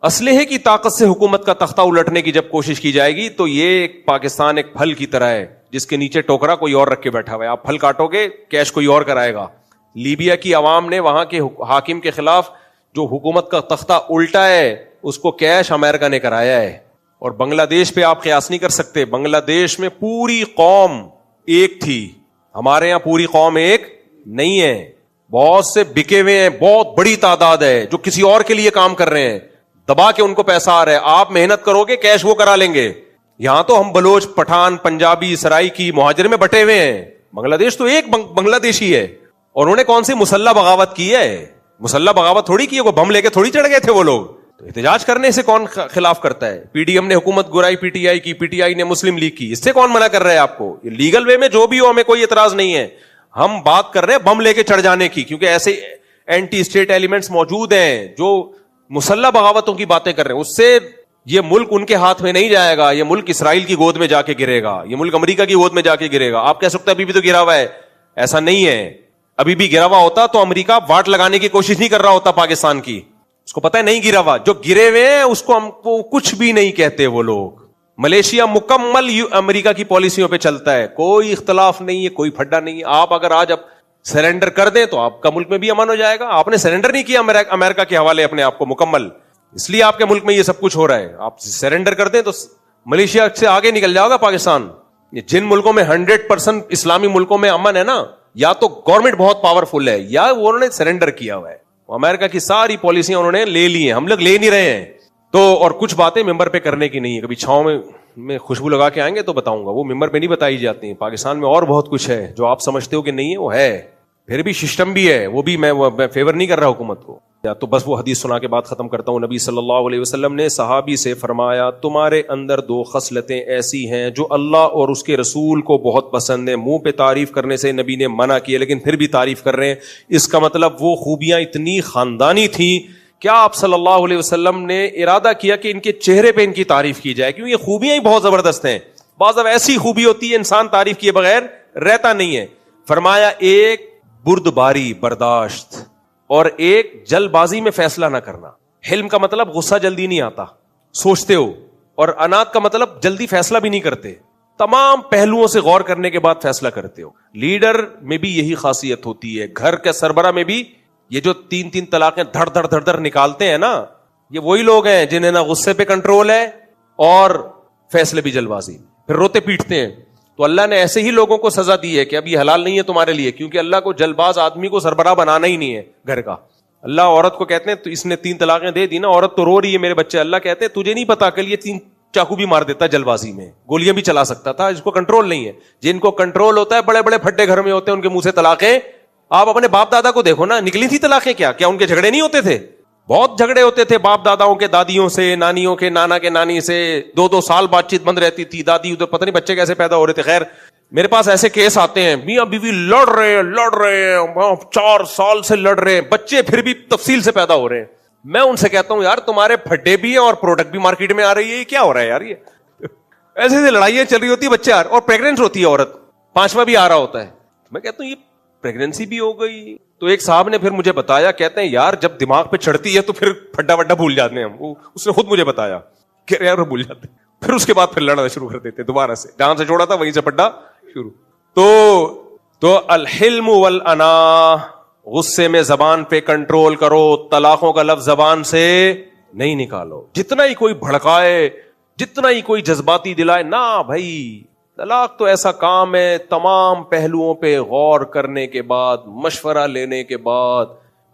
اسلحے کی طاقت سے حکومت کا تختہ الٹنے کی جب کوشش کی جائے گی تو یہ ایک پاکستان ایک پھل کی طرح ہے جس کے نیچے ٹوکرا کوئی اور رکھ کے بیٹھا ہوا ہے, آپ پھل کاٹو گے کیش کوئی اور کرائے گا. لیبیا کی عوام نے وہاں کے حاکم کے خلاف جو حکومت کا تختہ الٹا ہے اس کو کیش امریکہ نے کرایا ہے. اور بنگلہ دیش پہ آپ قیاس نہیں کر سکتے, بنگلہ دیش میں پوری قوم ایک تھی, ہمارے یہاں پوری قوم ایک نہیں ہے, بہت سے بکے ہوئے ہیں, بہت بڑی تعداد ہے جو کسی اور کے لیے کام کر رہے ہیں, دبا کے ان کو پیسہ آ رہا ہے, آپ محنت کرو گے کیش وہ کرا لیں گے. یہاں تو ہم بلوچ, پٹھان, پنجابی, سرائکی, مہاجر میں بٹے ہوئے ہیں. بنگلہ دیش تو ایک بنگلہ دیشی ہے, اور انہوں نے کون سی مسلح بغاوت کی ہے؟ مسلح بغاوت تھوڑی کی ہے, وہ بم لے کے تھوڑی چڑھ گئے تھے وہ لوگ. تو احتجاج کرنے سے کون خلاف کرتا ہے؟ پی ڈی ایم نے حکومت گرائی پی ٹی آئی کی, پی ٹی آئی نے مسلم لیگ کی, اس سے کون منع کر رہا ہے آپ کو؟ لیگل وے میں جو بھی ہو ہمیں کوئی اعتراض نہیں ہے, ہم بات کر رہے ہیں بم لے کے چڑھ جانے کی, کیونکہ ایسے اینٹی اسٹیٹ ایلیمنٹس موجود ہیں جو مسلح بغاوتوں کی باتیں کر رہے ہیں. اس سے یہ ملک ان کے ہاتھ میں نہیں جائے گا, یہ ملک اسرائیل کی گود میں جا کے گرے گا, یہ ملک امریکہ کی گود میں جا کے گرے گا. آپ کہہ سکتے ہیں ابھی بھی تو گرا ہوا ہے, ایسا نہیں ہے. ابھی بھی گرا ہوا ہوتا تو امریکہ واٹ لگانے کی کوشش نہیں کر رہا ہوتا پاکستان کی, اس کو پتا ہے نہیں گرا ہوا. جو گرے ہوئے ہیں اس کو ہم کو کچھ بھی نہیں کہتے وہ لوگ. ملیشیا مکمل امریکہ کی پالیسیوں پہ چلتا ہے, کوئی اختلاف نہیں ہے, کوئی پھڈا نہیں ہے. آپ اگر آج اب سرنڈر کر دیں تو آپ کا ملک میں بھی امن ہو جائے گا. آپ نے سرنڈر نہیں کیا امریکہ کے حوالے اپنے آپ کو مکمل, اس لیے آپ کے ملک میں یہ سب کچھ ہو رہا ہے. آپ سرنڈر کر دیں تو ملیشیا سے آگے نکل جائے گا پاکستان. یہ جن ملکوں میں 100% اسلامی ملکوں میں امن ہے نا, یا تو گورنمنٹ بہت پاورفل ہے یا وہ انہوں نے سرنڈر کیا ہوا ہے. امریکہ کی ساری پالیسیاں انہوں نے لے لی ہیں, ہم لوگ لے نہیں رہے ہیں. تو اور کچھ باتیں ممبر پہ کرنے کی نہیں ہے, کبھی چھاؤں میں خوشبو لگا کے آئیں گے تو بتاؤں گا, وہ ممبر پہ نہیں بتائی جاتی ہیں. پاکستان میں اور بہت کچھ ہے جو آپ سمجھتے ہو کہ نہیں ہے, وہ ہے, پھر بھی سسٹم بھی ہے, وہ بھی میں فیور نہیں کر رہا حکومت کو. یا تو بس وہ حدیث سنا کے بعد ختم کرتا ہوں. نبی صلی اللہ علیہ وسلم نے صحابی سے فرمایا, تمہارے اندر 2 خصلتیں ایسی ہیں جو اللہ اور اس کے رسول کو بہت پسند ہیں. منہ پہ تعریف کرنے سے نبی نے منع کیا, لیکن پھر بھی تعریف کر رہے ہیں. اس کا مطلب وہ خوبیاں اتنی خاندانی تھیں کیا آپ صلی اللہ علیہ وسلم نے ارادہ کیا کہ ان کے چہرے پہ ان کی تعریف کی جائے, کیونکہ یہ خوبیاں ہی بہت زبردست ہیں. بعض اب ایسی خوبی ہوتی ہے انسان تعریف کیے بغیر رہتا نہیں ہے. فرمایا, ایک بردباری برداشت, اور ایک جلد بازی میں فیصلہ نہ کرنا. حلم کا مطلب غصہ جلدی نہیں آتا, سوچتے ہو, اور انات کا مطلب جلدی فیصلہ بھی نہیں کرتے, تمام پہلوؤں سے غور کرنے کے بعد فیصلہ کرتے ہو. لیڈر میں بھی یہی خاصیت ہوتی ہے. گھر کے سربراہ میں بھی یہ جو 3 طلاقیں دھڑ دھڑ دھڑ دھڑ نکالتے ہیں نا, یہ وہی لوگ ہیں جنہیں نہ غصے پہ کنٹرول ہے اور فیصلے بھی جلد بازی, پھر روتے پیٹتے ہیں. تو اللہ نے ایسے ہی لوگوں کو سزا دی ہے کہ اب یہ حلال نہیں ہے تمہارے لیے, کیونکہ اللہ کو جلد باز آدمی کو سربراہ بنانا ہی نہیں ہے گھر کا. اللہ عورت کو کہتے ہیں تو اس نے 3 طلاقیں دے دی نا, عورت تو رو رہی ہے میرے بچے, اللہ کہتے ہیں تجھے نہیں پتا کہ یہ 3 چاقو بھی مار دیتا جلد بازی میں, گولیاں بھی چلا سکتا تھا, اس کو کنٹرول نہیں ہے. جن کو کنٹرول ہوتا ہے بڑے بڑے پھڈے گھر میں ہوتے ہیں, ان کے منہ سے طلاقیں. آپ اپنے باپ دادا کو دیکھو نا, نکلی تھی طلاقیں کیا ان کے جھگڑے نہیں ہوتے تھے؟ بہت جھگڑے ہوتے تھے باپ داداؤں کے دادیوں سے, نانیوں کے نانا کے نانی سے, 2 سال بات چیت بند رہتی تھی. دادی ادھر پتہ نہیں بچے کیسے پیدا ہو رہے تھے. خیر میرے پاس ایسے کیس آتے ہیں, میاں بیوی لڑ رہے ہیں 4 سال سے لڑ رہے ہیں, بچے پھر بھی تفصیل سے پیدا ہو رہے ہیں. میں ان سے کہتا ہوں یار تمہارے پھڈے بھی ہیں اور پروڈکٹ بھی مارکیٹ میں آ رہی ہے, یہ کیا ہو رہا ہے یار؟ یہ ایسے لڑائیاں چل رہی ہوتی ہے, بچے اور پریگننٹ ہوتی ہے عورت, 5واں بھی آ رہا ہوتا ہے. میں کہتا ہوں یہ پریگننسی بھی ہو گئی. تو ایک صاحب نے پھر مجھے بتایا, کہتے ہیں یار جب دماغ پہ چڑھتی ہے تو پھر پھڈا وڈا بھول جاتے ہیں ہم. اس نے خود مجھے بتایا کہ یار بھول جاتے ہیں, پھر اس کے بعد پھر لڑنا شروع کر دیتے دوبارہ سے, جہاں سے چھوڑا تھا وہیں سے پھڈا شروع. تو الحلم والانا, غصے میں زبان پہ کنٹرول کرو, طلاقوں کا لفظ زبان سے نہیں نکالو. جتنا ہی کوئی بھڑکائے, جتنا ہی کوئی جذباتی دلائے, نہ بھائی, طلاق تو ایسا کام ہے تمام پہلوؤں پہ غور کرنے کے بعد, مشورہ لینے کے بعد,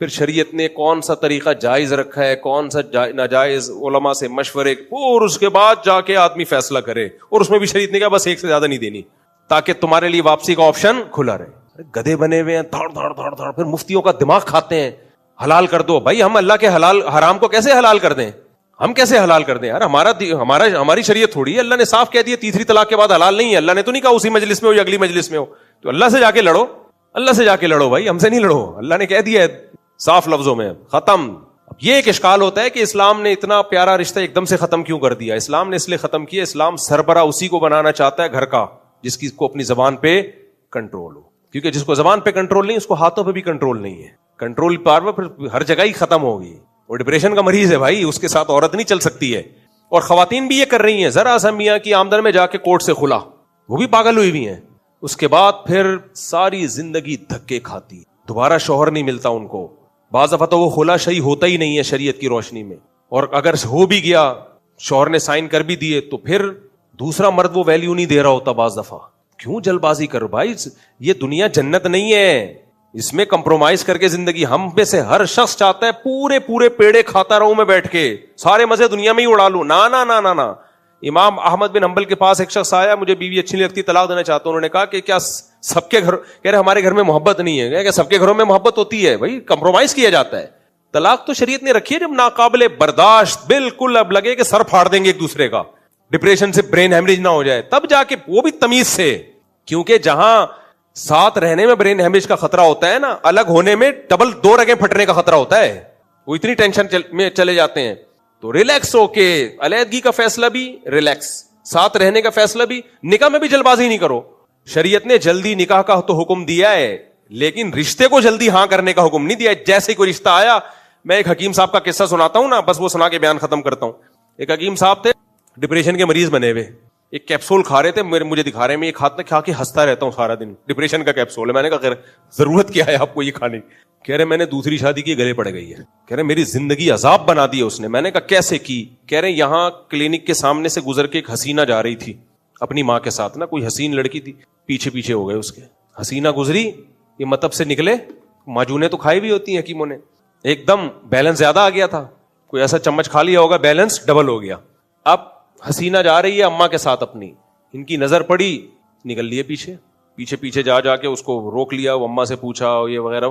پھر شریعت نے کون سا طریقہ جائز رکھا ہے, کون سا ناجائز, علماء سے مشورے, اور اس کے بعد جا کے آدمی فیصلہ کرے. اور اس میں بھی شریعت نے کہا بس 1 سے زیادہ نہیں دینی, تاکہ تمہارے لیے واپسی کا آپشن کھلا رہے. گدھے بنے ہوئے ہیں, دھڑ دھڑ دھڑ دھڑ, پھر مفتیوں کا دماغ کھاتے ہیں, حلال کر دو. بھائی ہم اللہ کے حلال حرام کو کیسے حلال کر دیں؟ ہم کیسے حلال کر دیں یار؟ ہماری شریعت تھوڑی ہے. اللہ نے صاف کہہ دیا 3 طلاق کے بعد حلال نہیں ہے. اللہ نے تو نہیں کہا اسی مجلس میں ہو یا اگلی مجلس میں ہو. تو اللہ سے جا کے لڑو, اللہ سے جا کے لڑو بھائی, ہم سے نہیں لڑو. اللہ نے کہہ دیا ہے صاف لفظوں میں, ختم. یہ ایک اشکال ہوتا ہے کہ اسلام نے اتنا پیارا رشتہ ایک دم سے ختم کیوں کر دیا. اسلام نے اس لیے ختم کیا, اسلام سربراہ اسی کو بنانا چاہتا ہے گھر کا جس کی کو اپنی زبان پہ کنٹرول ہو, کیونکہ جس کو زبان پہ کنٹرول نہیں اس کو ہاتھوں پہ بھی کنٹرول نہیں ہے. کنٹرول پاور پھر ہر جگہ ہی ختم ہوگی. وہ ڈپریشن کا مریض ہے بھائی, اس کے ساتھ عورت نہیں چل سکتی ہے. اور خواتین بھی یہ کر رہی ہیں, ذرا سا میاں کی آمدن میں جا کے کورٹ سے کھلا, وہ بھی پاگل ہوئی بھی ہیں. اس کے بعد پھر ساری زندگی دھکے کھاتی, دوبارہ شوہر نہیں ملتا ان کو. بعض دفعہ تو وہ خلا شہی ہوتا ہی نہیں ہے شریعت کی روشنی میں, اور اگر ہو بھی گیا شوہر نے سائن کر بھی دیے تو پھر دوسرا مرد وہ ویلیو نہیں دے رہا ہوتا بعض دفعہ. کیوں جلد بازی کرو بھائی, یہ دنیا جنت نہیں ہے, اس میں کمپرومائز کر کے زندگی. ہم میں سے ہر شخص چاہتا ہے پورے پیڑے کھاتا رہوں میں بیٹھ کے, سارے مزے دنیا میں ہی اڑا لوں. نا نا نا نا نا. امام احمد بن حنبل کے پاس ایک شخص آیا, مجھے بیوی اچھی نہیں لگتی, طلاق دینا چاہتا ہوں. انہوں نے کہا کہ کیا سب کے گھر, کہہ رہے ہمارے گھر میں محبت نہیں ہے. کہ سب کے گھروں میں محبت ہوتی ہے بھائی, کمپرومائز کیا جاتا ہے. طلاق تو شریعت نے رکھی ہے جب ناقابل برداشت, بالکل اب لگے کہ سر پھاڑ دیں گے ایک دوسرے کا, ڈپریشن سے برین ہیمریج نہ ہو جائے, تب جا کے, وہ بھی تمیز سے. کیونکہ جہاں ساتھ رہنے میں برین ہیمریج کا خطرہ ہوتا ہے نا, الگ ہونے میں ڈبل 2 رگیں پھٹنے کا خطرہ ہوتا ہے. وہ اتنی ٹینشن میں چلے جاتے ہیں. تو ریلیکس ہو کے, علیحدگی کا فیصلہ بھی ریلیکس, ساتھ رہنے کا فیصلہ بھی. نکاح میں بھی جلد بازی نہیں کرو. شریعت نے جلدی نکاح کا تو حکم دیا ہے, لیکن رشتے کو جلدی ہاں کرنے کا حکم نہیں دیا. جیسے کوئی رشتہ آیا, میں ایک حکیم صاحب کا قصہ سناتا ہوں نا, بس وہ سنا کے بیان ختم کرتا ہوں. ایک حکیم صاحب تھے, ڈپریشن کے مریض بنے ہوئے, ایک کیپسول کھا رہے تھے, مجھے دکھا رہے ہیں, میں یہ کھا کے ہنستا رہتا ہوں سارا دن, ڈپریشن کا کیپسول ہے. میں نے کہا خیر ضرورت کیا ہے آپ کو یہ کھانے کی؟ کہہ رہے میں نے دوسری شادی کی, گلے پڑ گئی ہے. کہہ رہے میری زندگی عذاب بنا دی ہے اس نے. میں نے کہا کیسے کی؟ کہہ رہے یہاں کلینک کے سامنے سے گزر کے ایک حسینہ جا رہی تھی اپنی ماں کے ساتھ نا, کوئی حسین لڑکی تھی, پیچھے ہو گئے اس کے. حسینہ گزری, یہ مطلب سے نکلے, ماجونیں تو کھائی بھی ہوتی ہیں حکیموں نے, ایک دم بیلنس زیادہ آ گیا تھا, کوئی ایسا چمچ کھا لیا ہوگا, بیلنس ڈبل ہو گیا. اب حسینہ جا رہی ہے اماں کے ساتھ اپنی, ان کی نظر پڑی, نکل لیے پیچھے جا کے اس کو روک لیا. وہ اماں سے پوچھا یہ وغیرہ,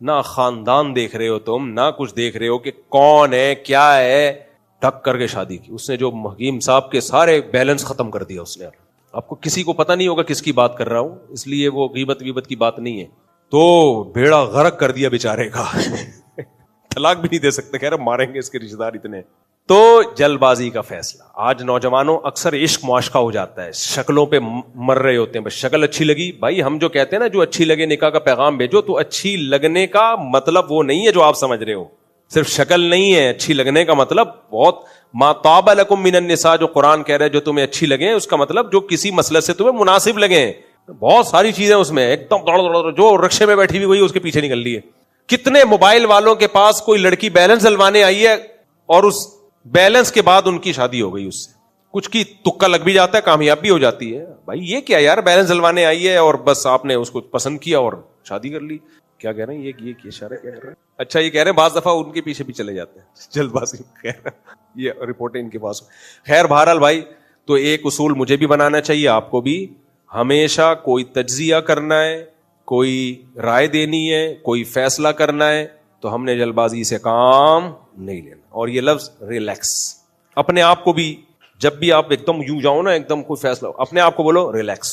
نہ خاندان دیکھ رہے ہو تم, نہ کچھ دیکھ رہے ہو کہ کون ہے کیا ہے, ڈھک کر کے شادی کی. اس نے جو حکیم صاحب کے سارے بیلنس ختم کر دیا اس نے. آپ کو کسی کو پتہ نہیں ہوگا کس کی بات کر رہا ہوں, اس لیے وہ غیبت کی بات نہیں ہے. تو بیڑا غرق کر دیا بیچارے کا. طلاق بھی نہیں دے سکتے, کہہ رہے ماریں گے اس کے رشتے دار اتنے. تو جلد بازی کا فیصلہ. آج نوجوانوں اکثر عشق معاشقہ ہو جاتا ہے, شکلوں پہ مر رہے ہوتے ہیں, بس شکل اچھی لگی. بھائی ہم جو کہتے ہیں نا, جو اچھی لگے نکاح کا پیغام بھیجو, تو اچھی لگنے کا مطلب وہ نہیں ہے جو آپ سمجھ رہے ہو. صرف شکل نہیں ہے, اچھی لگنے کا مطلب بہت, ما طاب لکم من النساء جو قرآن کہہ رہا ہے, جو تمہیں اچھی لگیں, اس کا مطلب جو کسی مسلک سے تمہیں مناسب لگیں. بہت ساری چیزیں اس میں, ایک دم جو رکشے میں بیٹھی ہوئی وہی اس کے پیچھے نکل لی ہے. کتنے موبائل والوں کے پاس کوئی لڑکی بیلنس ڈلوانے آئی ہے اور اس بیلنس کے بعد ان کی شادی ہو گئی اس سے. کچھ کی تکا لگ بھی جاتا ہے, کامیاب بھی ہو جاتی ہے. بھائی یہ کیا یار, بیلنس ڈلوانے آئی ہے اور بس آپ نے اس کو پسند کیا اور شادی کر لی. کیا کہہ رہے ہیں یہ اشارہ کیا کر رہے ہیں؟ اچھا یہ کہہ رہے ہیں بعض دفعہ ان کے پیچھے بھی چلے جاتے ہیں جلد بازی. خیر یہ رپورٹیں ان کے پاس. خیر بہرحال بھائی, تو ایک اصول مجھے بھی بنانا چاہیے, آپ کو بھی. ہمیشہ کوئی تجزیہ کرنا ہے, کوئی رائے دینی ہے, کوئی فیصلہ کرنا ہے, تو ہم نے جلد بازی سے کام نہیں لینا. اور یہ لفظ ریلیکس, اپنے آپ کو بھی جب بھی آپ ایک دم یوں جاؤ نا, ایک دم کوئی فیصلہ, اپنے آپ کو بولو ریلیکس.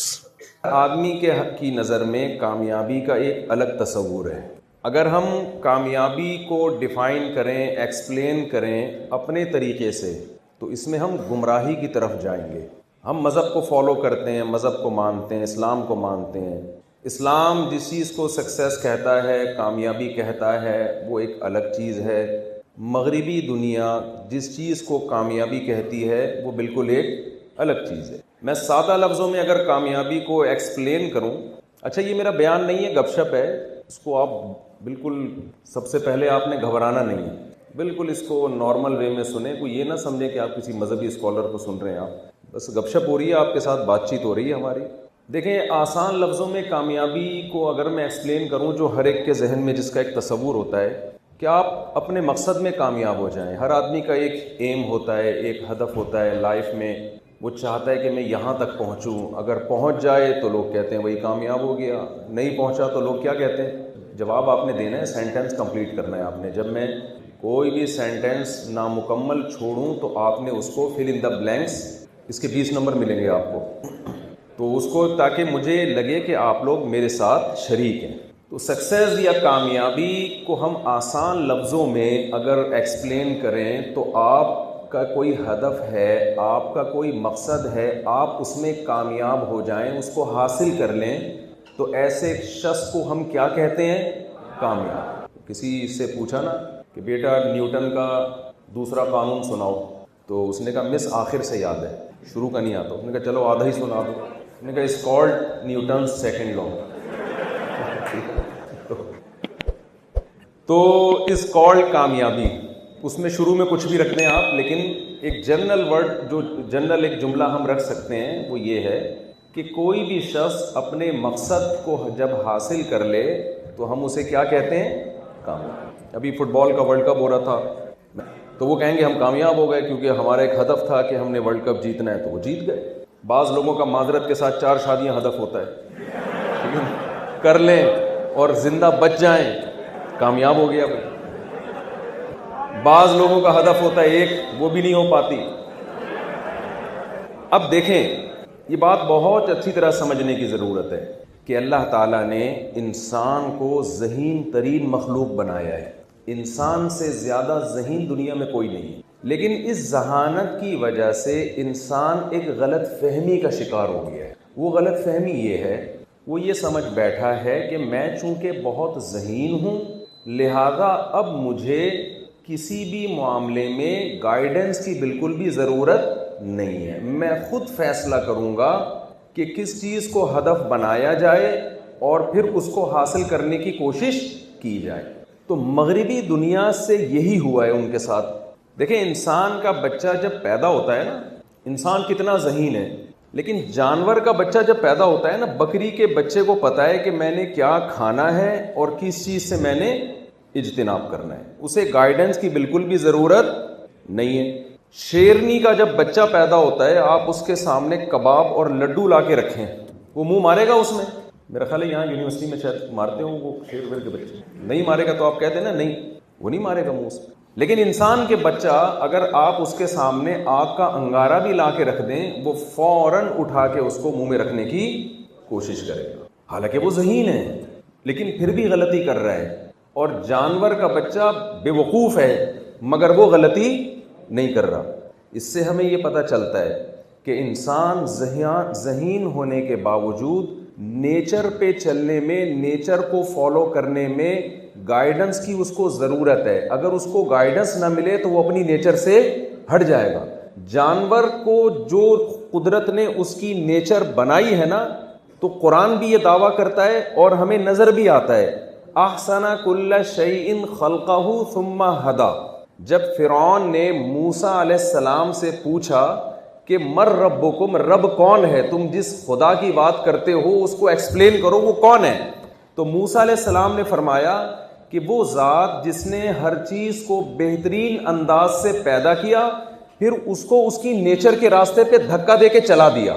آدمی کے حق کی نظر میں کامیابی کا ایک الگ تصور ہے. اگر ہم کامیابی کو ڈیفائن کریں, ایکسپلین کریں اپنے طریقے سے, تو اس میں ہم گمراہی کی طرف جائیں گے. ہم مذہب کو فالو کرتے ہیں, مذہب کو مانتے ہیں, اسلام کو مانتے ہیں. اسلام جس چیز کو سکسیس کہتا ہے, کامیابی کہتا ہے, وہ ایک الگ چیز ہے. مغربی دنیا جس چیز کو کامیابی کہتی ہے وہ بالکل ایک الگ چیز ہے. میں سادہ لفظوں میں اگر کامیابی کو ایکسپلین کروں, اچھا یہ میرا بیان نہیں ہے, گپ شپ ہے, اس کو آپ بالکل سب سے پہلے آپ نے گھبرانا نہیں ہے, بالکل اس کو نارمل وے میں سنیں. کوئی یہ نہ سمجھے کہ آپ کسی مذہبی اسکالر کو سن رہے ہیں, آپ بس گپ شپ ہو رہی ہے, آپ کے ساتھ بات چیت ہو رہی ہے ہماری. دیکھیں آسان لفظوں میں کامیابی کو اگر میں ایکسپلین کروں, جو ہر ایک کے ذہن میں جس کا ایک تصور ہوتا ہے کہ آپ اپنے مقصد میں کامیاب ہو جائیں. ہر آدمی کا ایک ایم ہوتا ہے, ایک ہدف ہوتا ہے لائف میں, وہ چاہتا ہے کہ میں یہاں تک پہنچوں. اگر پہنچ جائے تو لوگ کہتے ہیں وہی کامیاب ہو گیا, نہیں پہنچا تو لوگ کیا کہتے ہیں. جواب آپ نے دینا ہے, سینٹینس کمپلیٹ کرنا ہے آپ نے. جب میں کوئی بھی سینٹینس نامکمل چھوڑوں تو آپ نے اس کو فل ان دا بلینکس, اس کے 20 نمبر ملیں گے آپ کو, تو اس کو, تاکہ مجھے لگے کہ آپ لوگ میرے ساتھ شریک ہیں. تو سکسیز یا کامیابی کو ہم آسان لفظوں میں اگر ایکسپلین کریں تو آپ کا کوئی ہدف ہے، آپ کا کوئی مقصد ہے، آپ اس میں کامیاب ہو جائیں، اس کو حاصل کر لیں، تو ایسے شخص کو ہم کیا کہتے ہیں؟ کامیاب۔ کسی سے پوچھا نا کہ بیٹا نیوٹن کا دوسرا قانون سناؤ، تو اس نے کہا مس آخر سے یاد ہے، شروع کا نہیں آتا۔ اس نے کہا چلو آدھا ہی سنا دو۔ اس نے کہا اس کالڈ نیوٹنز سیکنڈ لا۔ تو اس کالڈ کامیابی، اس میں شروع میں کچھ بھی رکھ دیں آپ، لیکن ایک جنرل ورڈ، جو جنرل ایک جملہ ہم رکھ سکتے ہیں وہ یہ ہے کہ کوئی بھی شخص اپنے مقصد کو جب حاصل کر لے تو ہم اسے کیا کہتے ہیں؟ کامیاب۔ ابھی فٹ بال کا ورلڈ کپ ہو رہا تھا تو وہ کہیں گے ہم کامیاب ہو گئے کیونکہ ہمارا ایک ہدف تھا کہ ہم نے ورلڈ کپ جیتنا ہے، تو وہ جیت گئے۔ بعض لوگوں کا معذرت کے ساتھ 4 شادیاں ہدف ہوتا ہے، کر لیں اور زندہ بچ جائیں، کامیاب ہو گیا بھائی۔ بعض لوگوں کا ہدف ہوتا ہے ایک، وہ بھی نہیں ہو پاتی۔ اب دیکھیں، یہ بات بہت اچھی طرح سمجھنے کی ضرورت ہے کہ اللہ تعالیٰ نے انسان کو ذہین ترین مخلوق بنایا ہے۔ انسان سے زیادہ ذہین دنیا میں کوئی نہیں ہے، لیکن اس ذہانت کی وجہ سے انسان ایک غلط فہمی کا شکار ہو گیا ہے۔ وہ غلط فہمی یہ ہے، وہ یہ سمجھ بیٹھا ہے کہ میں چونکہ بہت ذہین ہوں لہذا اب مجھے کسی بھی معاملے میں گائیڈنس کی بالکل بھی ضرورت نہیں ہے، میں خود فیصلہ کروں گا کہ کس چیز کو ہدف بنایا جائے اور پھر اس کو حاصل کرنے کی کوشش کی جائے۔ تو مغربی دنیا سے یہی ہوا ہے ان کے ساتھ۔ دیکھیں، انسان کا بچہ جب پیدا ہوتا ہے نا، انسان کتنا ذہین ہے، لیکن جانور کا بچہ جب پیدا ہوتا ہے نا، بکری کے بچے کو پتا ہے کہ میں نے کیا کھانا ہے اور کس چیز سے میں نے اجتناب کرنا ہے، اسے گائیڈنس کی بالکل بھی ضرورت نہیں ہے۔ شیرنی کا جب بچہ پیدا ہوتا ہے، آپ اس کے سامنے کباب اور لڈو لا کے رکھیں، وہ منہ مارے گا اس میں؟ میرا خیال ہے یہاں یونیورسٹی میں شاید مارتے ہوں وہ شیر کے بچے، نہیں مارے گا تو آپ کہتے ہیں نا نہیں، وہ نہیں مارے گا منہ سے۔ لیکن انسان کے بچہ اگر آپ اس کے سامنے آگ کا انگارہ بھی لا کے رکھ دیں، وہ فوراً اٹھا کے اس کو منہ میں رکھنے کی کوشش کرے گا، حالانکہ وہ ذہین ہے لیکن پھر بھی غلطی کر رہا ہے۔ اور جانور کا بچہ بے وقوف ہے مگر وہ غلطی نہیں کر رہا۔ اس سے ہمیں یہ پتہ چلتا ہے کہ انسان ذہین ہونے کے باوجود نیچر پہ چلنے میں، نیچر کو فالو کرنے میں گائیڈنس کی اس کو ضرورت ہے۔ اگر اس کو گائیڈنس نہ ملے تو وہ اپنی نیچر سے ہٹ جائے گا۔ جانور کو جو قدرت نے اس کی نیچر بنائی ہے نا، تو قرآن بھی یہ دعویٰ کرتا ہے اور ہمیں نظر بھی آتا ہے، احسن کل شیء خلقہ ثم ہدی۔ جب فرعون نے موسیٰ علیہ السلام سے پوچھا کہ مر ربکم، رب کون ہے، تم جس خدا کی بات کرتے ہو اس کو ایکسپلین کرو، وہ کون ہے؟ تو موسیٰ علیہ السلام نے فرمایا کہ وہ ذات جس نے ہر چیز کو بہترین انداز سے پیدا کیا، پھر اس کو اس کی نیچر کے راستے پہ دھکا دے کے چلا دیا۔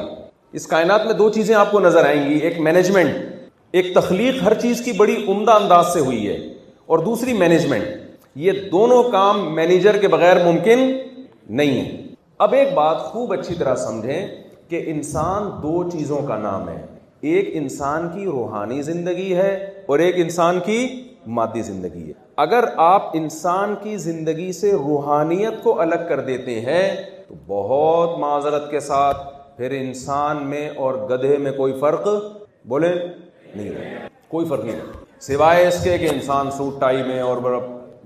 اس کائنات میں 2 چیزیں آپ کو نظر آئیں گی، ایک مینجمنٹ، ایک تخلیق ہر چیز کی بڑی عمدہ انداز سے ہوئی ہے، اور دوسری مینجمنٹ۔ یہ دونوں کام مینیجر کے بغیر ممکن نہیں ہے۔ اب ایک بات خوب اچھی طرح سمجھیں کہ انسان 2 چیزوں کا نام ہے، ایک انسان کی روحانی زندگی ہے اور ایک انسان کی مادی زندگی ہے۔ اگر آپ انسان کی زندگی سے روحانیت کو الگ کر دیتے ہیں تو بہت معذرت کے ساتھ پھر انسان میں اور گدھے میں کوئی فرق بولیں نہیں ہے، کوئی فرق نہیں ہے، سوائے اس کے کہ انسان سوٹ ٹائی میں اور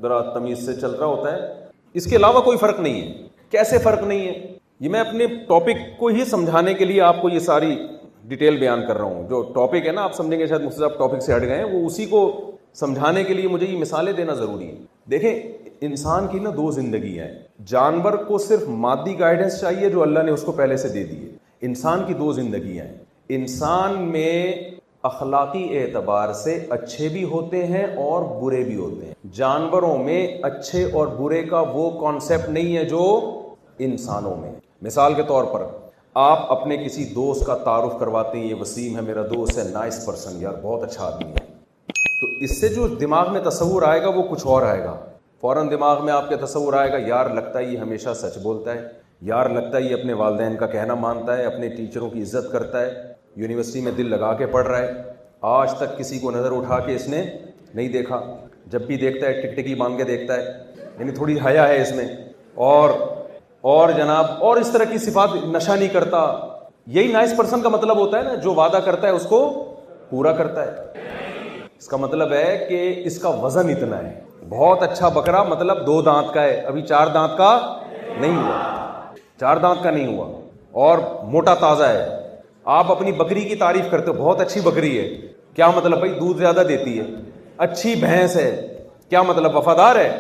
ذرا تمیز سے چل رہا ہوتا ہے، اس کے علاوہ کوئی فرق نہیں ہے۔ کیسے فرق نہیں ہے؟ یہ میں اپنے ٹاپک کو ہی سمجھانے کے لیے آپ کو یہ ساری ڈیٹیل بیان کر رہا ہوں۔ جو ٹاپک ہے نا، آپ سمجھیں گے شاید مفتی صاحب ٹاپک سے ہٹ گئے ہیں، وہ اسی کو سمجھانے کے لیے مجھے یہ مثالیں دینا ضروری ہے۔ دیکھیں، انسان کی نا 2 زندگی ہیں۔ جانور کو صرف مادی گائیڈنس چاہیے جو اللہ نے اس کو پہلے سے دے دی ہے۔ انسان کی 2 زندگیاں ہیں۔ انسان میں اخلاقی اعتبار سے اچھے بھی ہوتے ہیں اور برے بھی ہوتے ہیں۔ جانوروں میں اچھے اور برے کا وہ کانسیپٹ نہیں ہے جو انسانوں میں۔ مثال کے طور پر آپ اپنے کسی دوست کا تعارف کرواتے ہیں، یہ وسیم ہے میرا دوست ہے، نائس پرسن، یار بہت اچھا آدمی ہے، تو اس سے جو دماغ میں تصور آئے گا وہ کچھ اور آئے گا۔ فوراً دماغ میں آپ کے تصور آئے گا، یار لگتا ہے یہ ہمیشہ سچ بولتا ہے، یار لگتا ہے یہ اپنے والدین کا کہنا مانتا ہے، اپنے ٹیچروں کی عزت کرتا ہے، یونیورسٹی میں دل لگا کے پڑھ رہا ہے، آج تک کسی کو نظر اٹھا کے اس نے نہیں دیکھا، جب بھی دیکھتا ہے ٹکٹکی باندھ کے دیکھتا ہے، یعنی تھوڑی حیا ہے اس میں، اور جناب اور اس طرح کی صفات، نشہ نہیں کرتا. یہی نائس پرسن کا مطلب ہوتا ہے نا، جو وعدہ کرتا ہے اس کو پورا کرتا ہے. اس کا مطلب ہے کہ اس کا وزن اتنا ہے. بہت اچھا بکرا مطلب 2 دانت کا ہے، ابھی 4 دانت کا نہیں ہوا، 4 دانت کا نہیں ہوا، اور موٹا تازہ ہے. آپ اپنی بکری کی تعریف کرتے ہو، بہت اچھی بکری ہے، کیا مطلب بھائی دودھ زیادہ دیتی ہے. اچھی بھینس ہے، کیا مطلب وفادار ہے.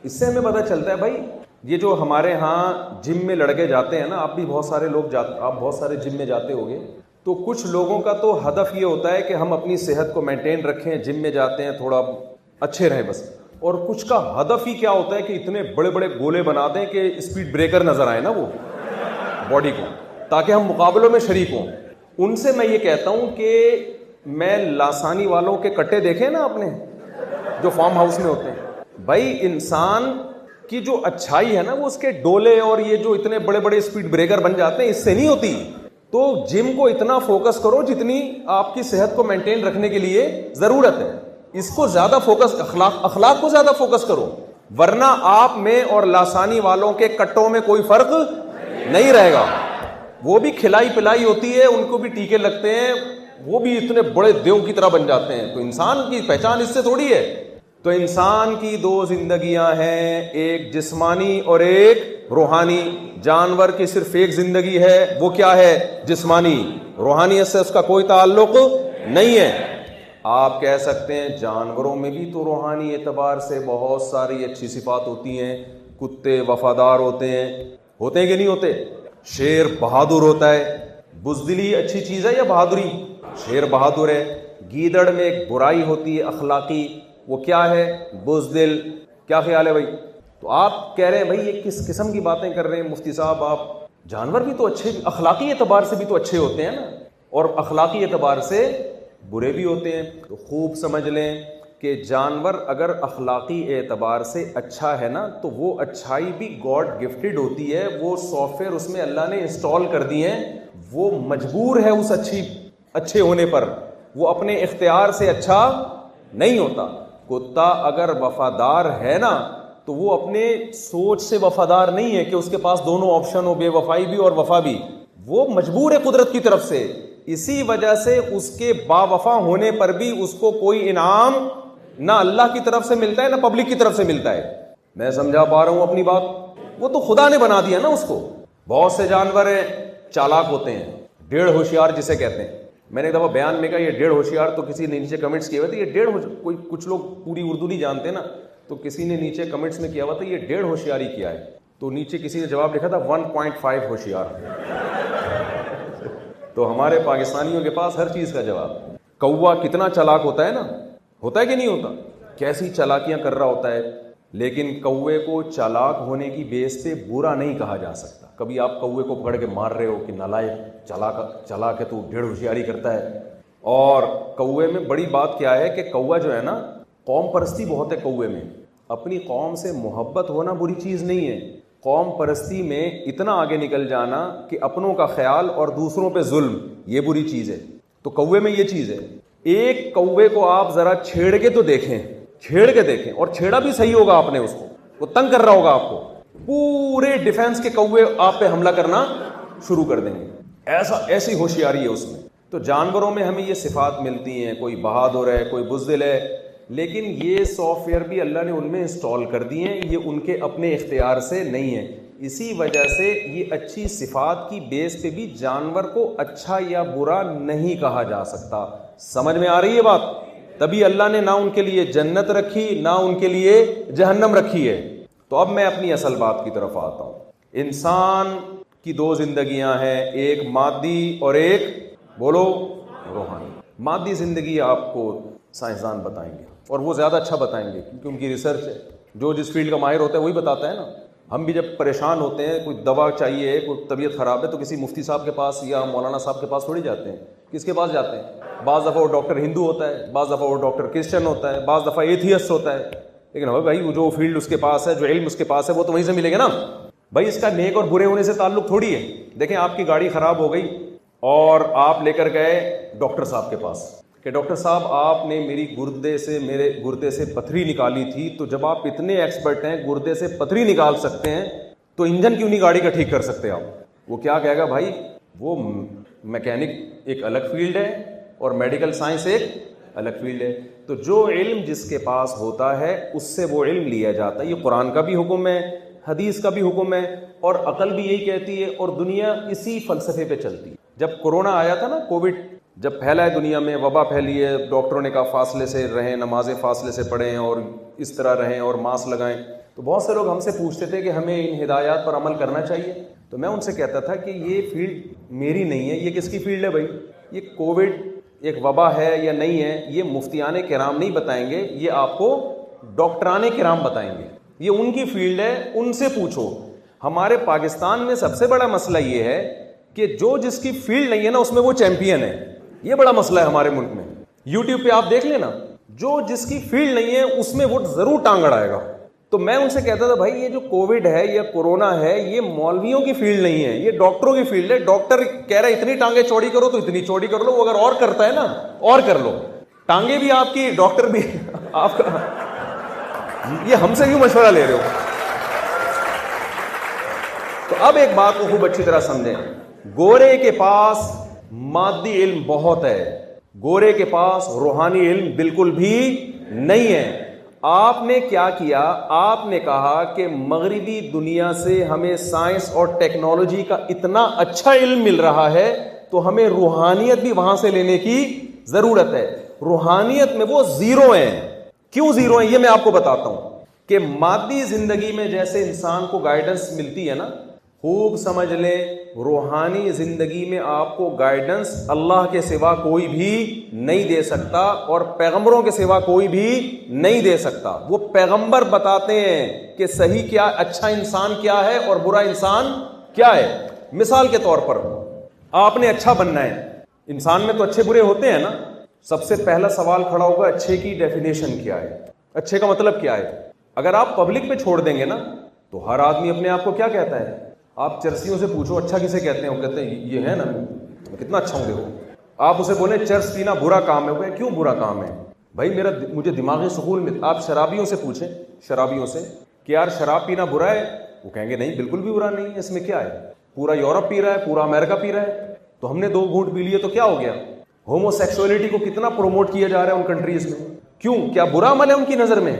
اس سے ہمیں پتہ چلتا ہے بھائی یہ جو ہمارے ہاں جم میں لڑکے جاتے ہیں نا، آپ بھی بہت سارے لوگ آپ بہت سارے جم میں جاتے ہوگے، تو کچھ لوگوں کا تو ہدف یہ ہوتا ہے کہ ہم اپنی صحت کو مینٹین رکھیں، جم میں جاتے ہیں تھوڑا اچھے رہیں بس. اور کچھ کا ہدف ہی کیا ہوتا ہے کہ اتنے بڑے بڑے گولے بنا دیں کہ اسپیڈ بریکر نظر آئے نا وہ باڈی کو، تاکہ ہم مقابلوں میں شریک ہوں. ان سے میں یہ کہتا ہوں کہ میں لاسانی والوں کے کٹے دیکھے نا آپ نے، جو فارم ہاؤس میں ہوتے ہیں، بھائی انسان کی جو اچھائی ہے نا وہ اس کے ڈولے اور یہ جو اتنے بڑے بڑے اسپیڈ بریکر بن جاتے ہیں اس سے نہیں ہوتی. تو جم کو اتنا فوکس کرو جتنی آپ کی صحت کو مینٹین رکھنے کے لیے ضرورت ہے. اس کو زیادہ فوکس، اخلاق کو زیادہ فوکس کرو، ورنہ آپ میں اور لاسانی والوں کے کٹوں میں کوئی فرق نہیں رہے گا. وہ بھی کھلائی پلائی ہوتی ہے، ان کو بھی ٹیکے لگتے ہیں، وہ بھی اتنے بڑے دیو کی طرح بن جاتے ہیں. تو انسان کی پہچان اس سے تھوڑی ہے. تو انسان کی 2 زندگیاں ہیں، ایک جسمانی اور ایک روحانی. جانور کی صرف ایک زندگی ہے، وہ کیا ہے؟ جسمانی. روحانیت سے اس کا کوئی تعلق نہیں ہے. آپ کہہ سکتے ہیں جانوروں میں بھی تو روحانی اعتبار سے بہت ساری اچھی صفات ہوتی ہیں. کتے وفادار ہوتے ہیں کہ نہیں ہوتے؟ شیر بہادر ہوتا ہے. بزدلی اچھی چیز ہے یا بہادری؟ شیر بہادر ہے. گیدڑ میں ایک برائی ہوتی ہے اخلاقی، وہ کیا ہے؟ بزدل. کیا خیال ہے بھائی؟ تو آپ کہہ رہے ہیں بھائی یہ کس قسم کی باتیں کر رہے ہیں مفتی صاحب آپ؟ جانور بھی تو اچھے، اخلاقی اعتبار سے بھی تو اچھے ہوتے ہیں نا، اور اخلاقی اعتبار سے برے بھی ہوتے ہیں. تو خوب سمجھ لیں کہ جانور اگر اخلاقی اعتبار سے اچھا ہے نا تو وہ اچھائی بھی گاڈ گفٹڈ ہوتی ہے. وہ سافٹ ویئر اس میں اللہ نے انسٹال کر دیے ہیں، وہ مجبور ہے اس اچھے ہونے پر، وہ اپنے اختیار سے اچھا نہیں ہوتا. کتا اگر وفادار ہے نا تو وہ اپنے سوچ سے وفادار نہیں ہے کہ اس کے پاس دونوں آپشن ہو، بے وفائی بھی اور وفا بھی. وہ مجبور ہے قدرت کی طرف سے. اسی وجہ سے اس کے با وفا ہونے پر بھی اس کو کوئی انعام نہ اللہ کی طرف سے ملتا ہے نہ پبلک کی طرف سے ملتا ہے. میں سمجھا پا رہا ہوں اپنی بات؟ وہ تو خدا نے بنا دیا نا اس کو. بہت سے جانور ہیں چالاک ہوتے ہیں، 1.5 ہوشیار جسے کہتے ہیں. میں نے ایک دفعہ بیان میں کہا یہ 1.5 ہوشیار، تو کسی نے نیچے کمنٹس کیے ہوئے تھے یہ 1.5 کوئی کچھ لوگ پوری اردو نہیں جانتے نا، تو کسی نے نیچے کمنٹس میں کیا ہوا تھا یہ 1.5 ہوشیاری کیا ہے، تو نیچے کسی نے جواب لکھا تھا 1.5 ہوشیار. تو ہمارے پاکستانیوں کے پاس ہر چیز کا جواب. کوا کتنا چالاک ہوتا ہے نا، ہوتا ہے کہ نہیں ہوتا؟ کیسی چالاکیاں کر رہا ہوتا ہے. لیکن کوے کو چالاک ہونے کی بیس پہ برا نہیں کہا جا سکتا. کبھی آپ کوے کو پکڑ کے مار رہے ہو کہ نالائق، چالاک ہے تو 1.5 ہوشیاری کرتا ہے. اور کوے میں بڑی بات کیا ہے کہ کوا جو ہے نا، قوم پرستی بہت ہے کوے میں. اپنی قوم سے محبت ہونا بری چیز نہیں ہے، قوم پرستی میں اتنا آگے نکل جانا کہ اپنوں کا خیال اور دوسروں پہ ظلم، یہ بری چیز ہے. تو کوے میں یہ چیز ہے. ایک کوے کو آپ ذرا چھیڑ کے تو دیکھیں، اور چھیڑا بھی صحیح ہوگا آپ نے اس کو، وہ تنگ کر رہا ہوگا آپ کو، پورے ڈیفنس کے کوے آپ پہ حملہ کرنا شروع کر دیں گے. ایسی ہوشیاری ہے اس میں. تو جانوروں میں ہمیں یہ صفات ملتی ہیں، کوئی بہادر ہے، کوئی بزدل ہے، لیکن یہ سافٹ ویئر بھی اللہ نے ان میں انسٹال کر دیے ہیں، یہ ان کے اپنے اختیار سے نہیں ہے. اسی وجہ سے یہ اچھی صفات کی بیس پہ بھی جانور کو اچھا یا برا نہیں کہا جا سکتا. سمجھ میں آ رہی ہے بات؟ تبھی اللہ نے نہ ان کے لیے جنت رکھی نہ ان کے لیے جہنم رکھی ہے. تو اب میں اپنی اصل بات کی طرف آتا ہوں. انسان کی 2 زندگیاں ہیں، ایک مادی اور ایک بولو روحانی. مادی زندگی آپ کو سائنسدان بتائیں گے، اور وہ زیادہ اچھا بتائیں گے کیونکہ ان کی ریسرچ ہے. جو جس فیلڈ کا ماہر ہوتا ہے وہی بتاتا ہے نا. ہم بھی جب پریشان ہوتے ہیں، کوئی دوا چاہیے، کوئی طبیعت خراب ہے، تو کسی مفتی صاحب کے پاس یا مولانا صاحب کے پاس تھوڑی جاتے ہیں. کس کے پاس جاتے ہیں؟ بعض دفعہ وہ ڈاکٹر ہندو ہوتا ہے، بعض دفعہ وہ ڈاکٹر کرسچن ہوتا ہے، بعض دفعہ ایتھیسٹ ہوتا ہے. لیکن بھائی وہ جو فیلڈ اس کے پاس ہے، جو علم اس کے پاس ہے، وہ تو وہیں سے ملے گا نا. بھائی اس کا نیک اور برے ہونے سے تعلق تھوڑی ہے. دیکھیں آپ کی گاڑی خراب ہو گئی اور آپ لے کر گئے ڈاکٹر صاحب کے پاس کہ ڈاکٹر صاحب آپ نے میرے گردے سے پتھری نکالی تھی, تو جب آپ اتنے ایکسپرٹ ہیں, گردے سے پتھری نکال سکتے ہیں, تو انجن کیوں نہیں گاڑی کا ٹھیک کر سکتے آپ؟ وہ کیا کہے گا بھائی, وہ میکینک ایک الگ فیلڈ ہے اور میڈیکل سائنس ایک الگ فیلڈ ہے. تو جو علم جس کے پاس ہوتا ہے اس سے وہ علم لیا جاتا ہے. یہ قرآن کا بھی حکم ہے, حدیث کا بھی حکم ہے, اور عقل بھی یہی کہتی ہے, اور دنیا اسی فلسفے پہ چلتی ہے. جب کورونا آیا تھا نا, کووڈ جب پھیلا ہے دنیا میں, وبا پھیلی ہے, ڈاکٹروں نے کہا فاصلے سے رہیں, نمازیں فاصلے سے پڑھیں اور اس طرح رہیں اور ماسک لگائیں, تو بہت سے لوگ ہم سے پوچھتے تھے کہ ہمیں ان ہدایات پر عمل کرنا چاہیے. تو میں ان سے کہتا تھا کہ یہ فیلڈ میری نہیں ہے, یہ کس کی فیلڈ ہے بھائی؟ یہ کووڈ ایک وبا ہے یا نہیں ہے, یہ مفتیان کرام نہیں بتائیں گے, یہ آپ کو ڈاکٹران کرام بتائیں گے. یہ ان کی فیلڈ ہے, ان سے پوچھو. ہمارے پاکستان میں سب سے بڑا مسئلہ یہ ہے کہ جو جس کی فیلڈ نہیں ہے نا, اس میں وہ چیمپئن ہے. یہ بڑا مسئلہ ہے ہمارے ملک میں. یوٹیوب پہ آپ دیکھ لینا, جو جس کی فیلڈ نہیں ہے اس میں وہ ضرور ٹانگ اڑائے گا. تو میں ان سے کہتا تھا بھائی یہ جو کووڈ ہے یا کورونا ہے, یہ مولویوں کی فیلڈ نہیں ہے, یہ ڈاکٹروں کی فیلڈ ہے. ڈاکٹر کہہ رہا ہے اتنی ٹانگیں چوڑی کرو تو اتنی چوڑی کر لو, وہ اگر اور کرتا ہے نا اور کر لو. ٹانگیں بھی آپ کی, ڈاکٹر بھی آپ کا. یہ ہم سے کیوں مشورہ لے رہے ہو؟ تو اب ایک بات کو خوب اچھی طرح سمجھیں, گورے کے پاس مادی علم بہت ہے, گورے کے پاس روحانی علم بالکل بھی نہیں ہے. آپ نے کیا کیا, آپ نے کہا کہ مغربی دنیا سے ہمیں سائنس اور ٹیکنالوجی کا اتنا اچھا علم مل رہا ہے تو ہمیں روحانیت بھی وہاں سے لینے کی ضرورت ہے. روحانیت میں وہ زیرو ہیں. کیوں زیرو ہیں یہ میں آپ کو بتاتا ہوں. کہ مادی زندگی میں جیسے انسان کو گائیڈنس ملتی ہے نا, خوب سمجھ لیں, روحانی زندگی میں آپ کو گائیڈنس اللہ کے سوا کوئی بھی نہیں دے سکتا, اور پیغمبروں کے سوا کوئی بھی نہیں دے سکتا. وہ پیغمبر بتاتے ہیں کہ صحیح کیا, اچھا انسان کیا ہے اور برا انسان کیا ہے. مثال کے طور پر آپ نے اچھا بننا ہے, انسان میں تو اچھے برے ہوتے ہیں نا. سب سے پہلا سوال کھڑا ہوگا اچھے کی ڈیفینیشن کیا ہے, اچھے کا مطلب کیا ہے. اگر آپ پبلک پہ چھوڑ دیں گے نا تو ہر آدمی اپنے آپ کو کیا کہتا ہے. آپ چرسیوں سے پوچھو اچھا کسے کہتے ہیں, وہ کہتے ہیں یہ ہے نا میں کتنا اچھا ہوں. دیکھو آپ اسے بولیں چرس پینا برا کام ہے, وہ کیوں برا کام ہے بھائی, مجھے دماغی سکون میں. آپ شرابیوں سے پوچھیں, شرابیوں سے کہ یار شراب پینا برا ہے, وہ کہیں گے نہیں بالکل بھی برا نہیں ہے, اس میں کیا ہے, پورا یورپ پی رہا ہے, پورا امریکہ پی رہا ہے, تو ہم نے 2 گھونٹ پی لیے تو کیا ہو گیا. ہومو سیکسولیٹی کو کتنا پروموٹ کیا جا رہا ہے ان کنٹریز میں, کیوں, کیا برا عمل ہے ان کی نظر میں؟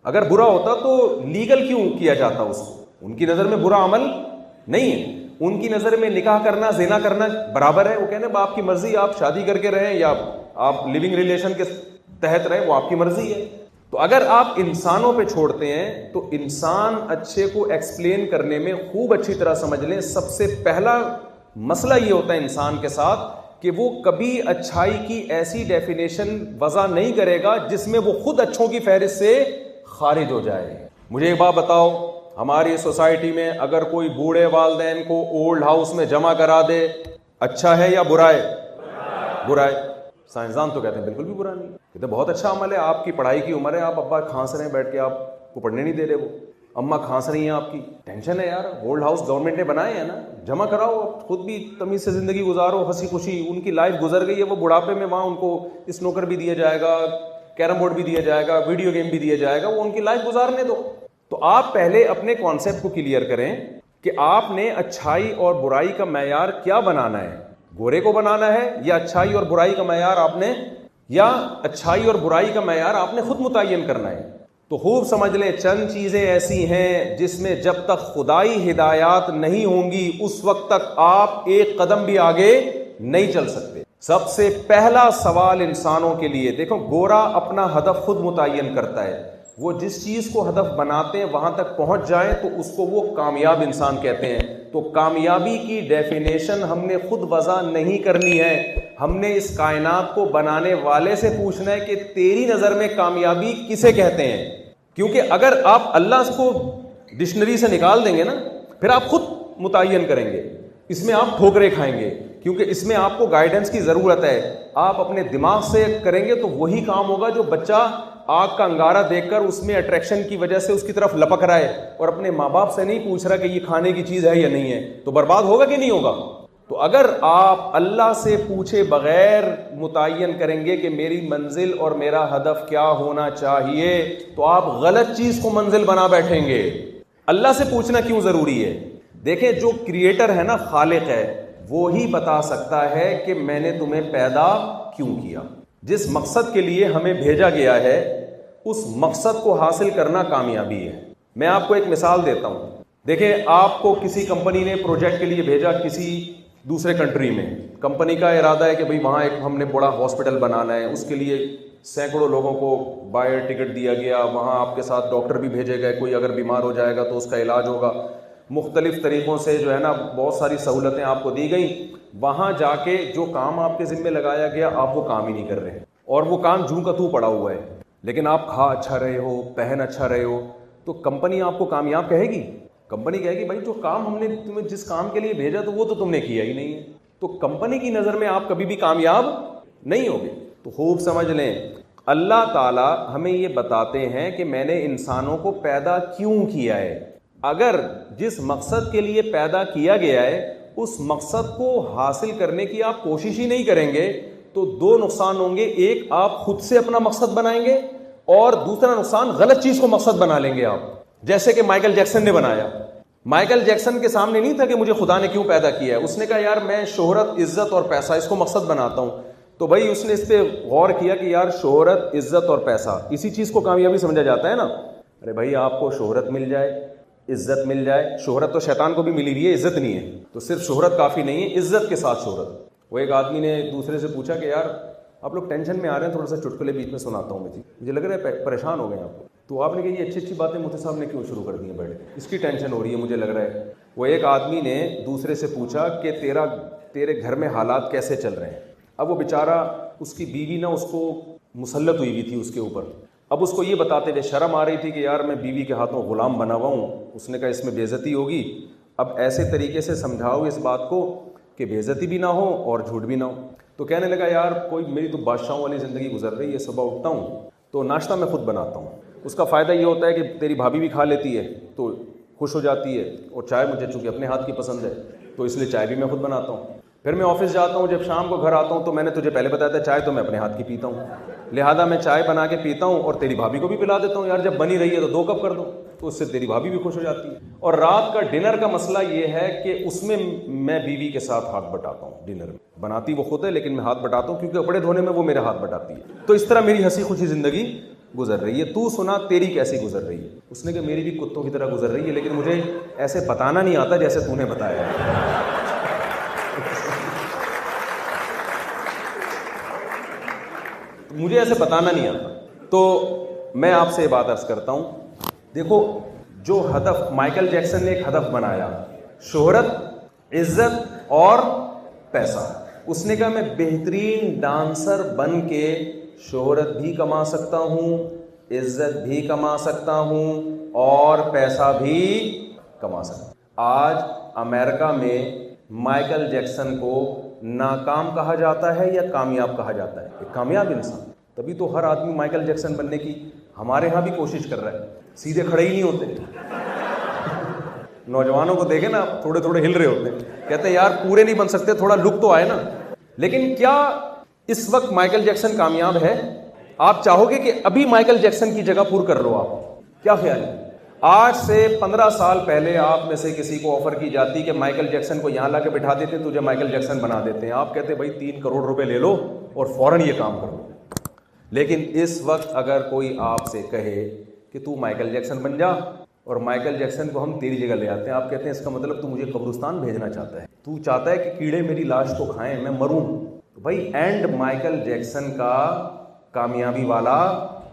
اگر برا ہوتا تو لیگل کیوں کیا جاتا اس کو. ان کی نظر میں برا عمل نہیں ہے. ان کی نظر میں نکاح کرنا, زنا کرنا برابر ہے. وہ کہنے آپ کی مرضی, آپ شادی کر کے رہیں یا آپ لیونگ ریلیشن کے تحت رہیں, وہ آپ کی مرضی ہے. تو اگر آپ انسانوں پہ چھوڑتے ہیں تو انسان اچھے کو ایکسپلین کرنے میں خوب اچھی طرح سمجھ لیں, سب سے پہلا مسئلہ یہ ہوتا ہے انسان کے ساتھ کہ وہ کبھی اچھائی کی ایسی ڈیفینیشن وضع نہیں کرے گا جس میں وہ خود اچھوں کی فہرست سے خارج ہو جائے. مجھے ایک بات بتاؤ, ہماری سوسائٹی میں اگر کوئی بوڑھے والدین کو اولڈ ہاؤس میں جمع کرا دے, اچھا ہے یا برا ہے؟ برا ہے. سائنسدان تو کہتے ہیں بالکل بھی برا نہیں, کہتے ہیں بہت اچھا عمل ہے, آپ کی پڑھائی کی عمر ہے, آپ ابا کھانس رہے ہیں بیٹھ کے, آپ کو پڑھنے نہیں دے رہے, وہ اماں کھانس رہی ہیں, آپ کی ٹینشن ہے یار. اولڈ ہاؤس گورنمنٹ نے بنائے ہیں نا, جمع کراؤ, خود بھی تمیز سے زندگی گزارو, ہنسی خوشی. ان کی لائف گزر گئی ہے, وہ بڑھاپے میں وہاں ان کو اسنوکر بھی دیا جائے گا, کیرم بورڈ بھی دیا جائے گا, ویڈیو گیم بھی دیا جائے گا, وہ ان کی لائف گزارنے دو. تو آپ پہلے اپنے کانسیپٹ کو کلیئر کریں کہ آپ نے اچھائی اور برائی کا معیار کیا بنانا ہے. گورے کو بنانا ہے یا اچھائی اور برائی کا معیار آپ نے, یا اچھائی اور برائی کا معیار آپ نے خود متعین کرنا ہے. تو خوب سمجھ لیں, چند چیزیں ایسی ہیں جس میں جب تک خدائی ہدایات نہیں ہوں گی اس وقت تک آپ ایک قدم بھی آگے نہیں چل سکتے. سب سے پہلا سوال انسانوں کے لیے, دیکھو گورا اپنا ہدف خود متعین کرتا ہے, وہ جس چیز کو ہدف بناتے ہیں وہاں تک پہنچ جائیں تو اس کو وہ کامیاب انسان کہتے ہیں. تو کامیابی کی ڈیفینیشن ہم نے خود وضع نہیں کرنی ہے, ہم نے اس کائنات کو بنانے والے سے پوچھنا ہے کہ تیری نظر میں کامیابی کسے کہتے ہیں. کیونکہ اگر آپ اللہ کو ڈکشنری سے نکال دیں گے نا, پھر آپ خود متعین کریں گے, اس میں آپ ٹھوکریں کھائیں گے, کیونکہ اس میں آپ کو گائیڈنس کی ضرورت ہے. آپ اپنے دماغ سے کریں گے تو وہی کام ہوگا جو بچہ آگ کا انگارہ دیکھ کر اس میں اٹریکشن کی وجہ سے اس کی طرف لپک رہا ہے اور اپنے ماں باپ سے نہیں پوچھ رہا کہ یہ کھانے کی چیز ہے یا نہیں ہے, تو برباد ہوگا کہ نہیں ہوگا؟ تو اگر آپ اللہ سے پوچھے بغیر متعین کریں گے کہ میری منزل اور میرا ہدف کیا ہونا چاہیے تو آپ غلط چیز کو منزل بنا بیٹھیں گے. اللہ سے پوچھنا کیوں ضروری ہے؟ دیکھیں جو کریٹر ہے نا، خالق ہے، وہی بتا سکتا ہے کہ میں نے تمہیں پیدا کیوں کیا. جس مقصد کے لیے ہمیں بھیجا گیا ہے اس مقصد کو حاصل کرنا کامیابی ہے. میں آپ کو ایک مثال دیتا ہوں. دیکھیں آپ کو کسی کمپنی نے پروجیکٹ کے لیے بھیجا کسی دوسرے کنٹری میں. کمپنی کا ارادہ ہے کہ بھئی وہاں ایک ہم نے بڑا ہاسپٹل بنانا ہے، اس کے لیے سینکڑوں لوگوں کو باہر ٹکٹ دیا گیا، وہاں آپ کے ساتھ ڈاکٹر بھی بھیجے گئے، کوئی اگر بیمار ہو جائے گا تو اس کا علاج ہوگا. مختلف طریقوں سے جو ہے نا بہت ساری سہولتیں آپ کو دی گئیں. وہاں جا کے جو کام آپ کے ذمہ لگایا گیا آپ وہ کام ہی نہیں کر رہے، اور وہ کام جوں کا تو پڑا ہوا ہے. لیکن آپ کھا اچھا رہے ہو، پہن اچھا رہے ہو، تو کمپنی آپ کو کامیاب کہے گی؟ کمپنی کہے گی بھائی جو کام ہم نے تمہیں جس کام کے لیے بھیجا تو وہ تو تم نے کیا ہی نہیں ہے. تو کمپنی کی نظر میں آپ کبھی بھی کامیاب نہیں ہوگے. تو خوب سمجھ لیں، اللہ تعالیٰ ہمیں یہ بتاتے ہیں کہ میں نے انسانوں کو پیدا کیوں کیا ہے. اگر جس مقصد کے لیے پیدا کیا گیا ہے اس مقصد کو حاصل کرنے کی آپ کوشش ہی نہیں کریں گے تو دو نقصان ہوں گے. ایک، آپ خود سے اپنا مقصد بنائیں گے، اور دوسرا نقصان غلط چیز کو مقصد بنا لیں گے آپ. جیسے کہ مائیکل جیکسن نے بنایا. مائیکل جیکسن کے سامنے نہیں تھا کہ مجھے خدا نے کیوں پیدا کیا ہے، اس نے کہا یار میں شہرت، عزت اور پیسہ اس کو مقصد بناتا ہوں. تو بھائی اس نے اس پہ غور کیا کہ یار شہرت، عزت اور پیسہ، اسی چیز کو کامیابی سمجھا جاتا ہے نا. ارے بھائی آپ کو شہرت مل جائے، عزت مل جائے. شہرت تو شیطان کو بھی ملی ہوئی ہے، عزت نہیں ہے. تو صرف شہرت کافی نہیں ہے، عزت کے ساتھ شہرت. وہ ایک آدمی نے دوسرے سے پوچھا کہ یار آپ لوگ ٹینشن میں آ رہے ہیں، تھوڑا سا چٹکلے بیچ میں سناتا ہوں مجھے لگ رہا ہے پریشان ہو گئے آپ کو. تو آپ نے کہا یہ اچھی اچھی باتیں مفتی صاحب نے کیوں شروع کر دی ہیں بیٹھ کے، اس کی ٹینشن ہو رہی ہے مجھے لگ رہا ہے. وہ ایک آدمی نے دوسرے سے پوچھا کہ تیرے گھر میں حالات کیسے چل رہے ہیں. اب وہ بیچارہ، اس کی بیوی نا اس کو مسلط ہوئی ہوئی تھی اس کے اوپر. اب اس کو یہ بتاتے ہوئے شرم آ رہی تھی کہ یار میں بیوی کے ہاتھوں غلام بنا ہوا ہوں. اس نے کہا اس میں بے عزتی ہوگی. اب ایسے طریقے سے سمجھاؤ اس بات کو کہ بے عزتی بھی نہ ہو اور جھوٹ بھی نہ ہو. تو کہنے لگا یار کوئی میری تو بادشاہوں والی زندگی گزر رہی ہے، صبح اٹھتا ہوں تو ناشتہ میں خود بناتا ہوں. اس کا فائدہ یہ ہوتا ہے کہ تیری بھابھی بھی کھا لیتی ہے تو خوش ہو جاتی ہے، اور چائے مجھے چونکہ اپنے ہاتھ کی پسند ہے تو اس لیے چائے بھی میں خود بناتا ہوں. پھر میں آفس جاتا ہوں، جب شام کو گھر آتا ہوں تو میں نے تجھے پہلے بتایا تھا چائے تو میں اپنے ہاتھ کی پیتا ہوں، لہٰذا میں چائے بنا کے پیتا ہوں اور تیری بھابھی کو بھی پلا دیتا ہوں. یار جب بنی رہی ہے تو 2 کپ کر دو، تو اس سے تیری بھابھی بھی خوش ہو جاتی ہے. اور رات کا ڈنر کا مسئلہ یہ ہے کہ اس میں میں بیوی کے ساتھ ہاتھ بٹاتا ہوں. ڈنر میں بناتی وہ خود ہے لیکن میں ہاتھ بٹاتا ہوں، کیونکہ کپڑے دھونے میں وہ میرے ہاتھ بٹاتی ہے. تو اس طرح میری ہنسی خوشی زندگی گزر رہی ہے. تو سنا تیری کیسی گزر رہی ہے؟ اس نے کہا میری بھی کتوں کی طرح گزر رہی ہے، لیکن مجھے ایسے بتانا نہیں آتا جیسے تو نے بتایا ہے. مجھے ایسے بتانا نہیں آتا. تو میں آپ سے یہ بات عرض کرتا ہوں، دیکھو جو ہدف مائیکل جیکسن نے ایک ہدف بنایا، شہرت، عزت اور پیسہ. اس نے کہا میں بہترین ڈانسر بن کے شہرت بھی کما سکتا ہوں، عزت بھی کما سکتا ہوں اور پیسہ بھی کما سکتا ہوں. آج امریکہ میں مائیکل جیکسن کو ناکام کہا جاتا ہے یا کامیاب کہا جاتا ہے؟ ایک کامیاب انسان. تبھی تو ہر آدمی مائیکل جیکسن بننے کی ہمارے ہاں بھی کوشش کر رہا ہے. سیدھے کھڑے ہی نہیں ہوتے. نوجوانوں کو دیکھیں نا، تھوڑے تھوڑے ہل رہے ہوتے ہیں، کہتے ہیں یار پورے نہیں بن سکتے، تھوڑا لک تو آئے نا. لیکن کیا اس وقت مائیکل جیکسن کامیاب ہے؟ آپ چاہو گے کہ ابھی مائیکل جیکسن کی جگہ پور کر لو؟ آپ کیا خیال ہے؟ آج سے 15 سال پہلے آپ میں سے کسی کو آفر کی جاتی کہ مائیکل جیکسن کو یہاں لا کے بٹھا دیتے، تجھے مائیکل جیکسن بنا دیتے ہیں، آپ کہتے بھائی 3 کروڑ روپے لے لو اور فوراً یہ کام کرو. لیکن اس وقت اگر کوئی آپ سے کہے کہ تو مائیکل جیکسن بن جا اور مائیکل جیکسن کو ہم تیری جگہ لے آتے ہیں، آپ کہتے ہیں اس کا مطلب تو مجھے قبرستان بھیجنا چاہتا ہے، تو چاہتا ہے کہ کیڑے میری لاش کو کھائیں، میں مروں. بھائی اینڈ مائیکل جیکسن کا کامیابی والا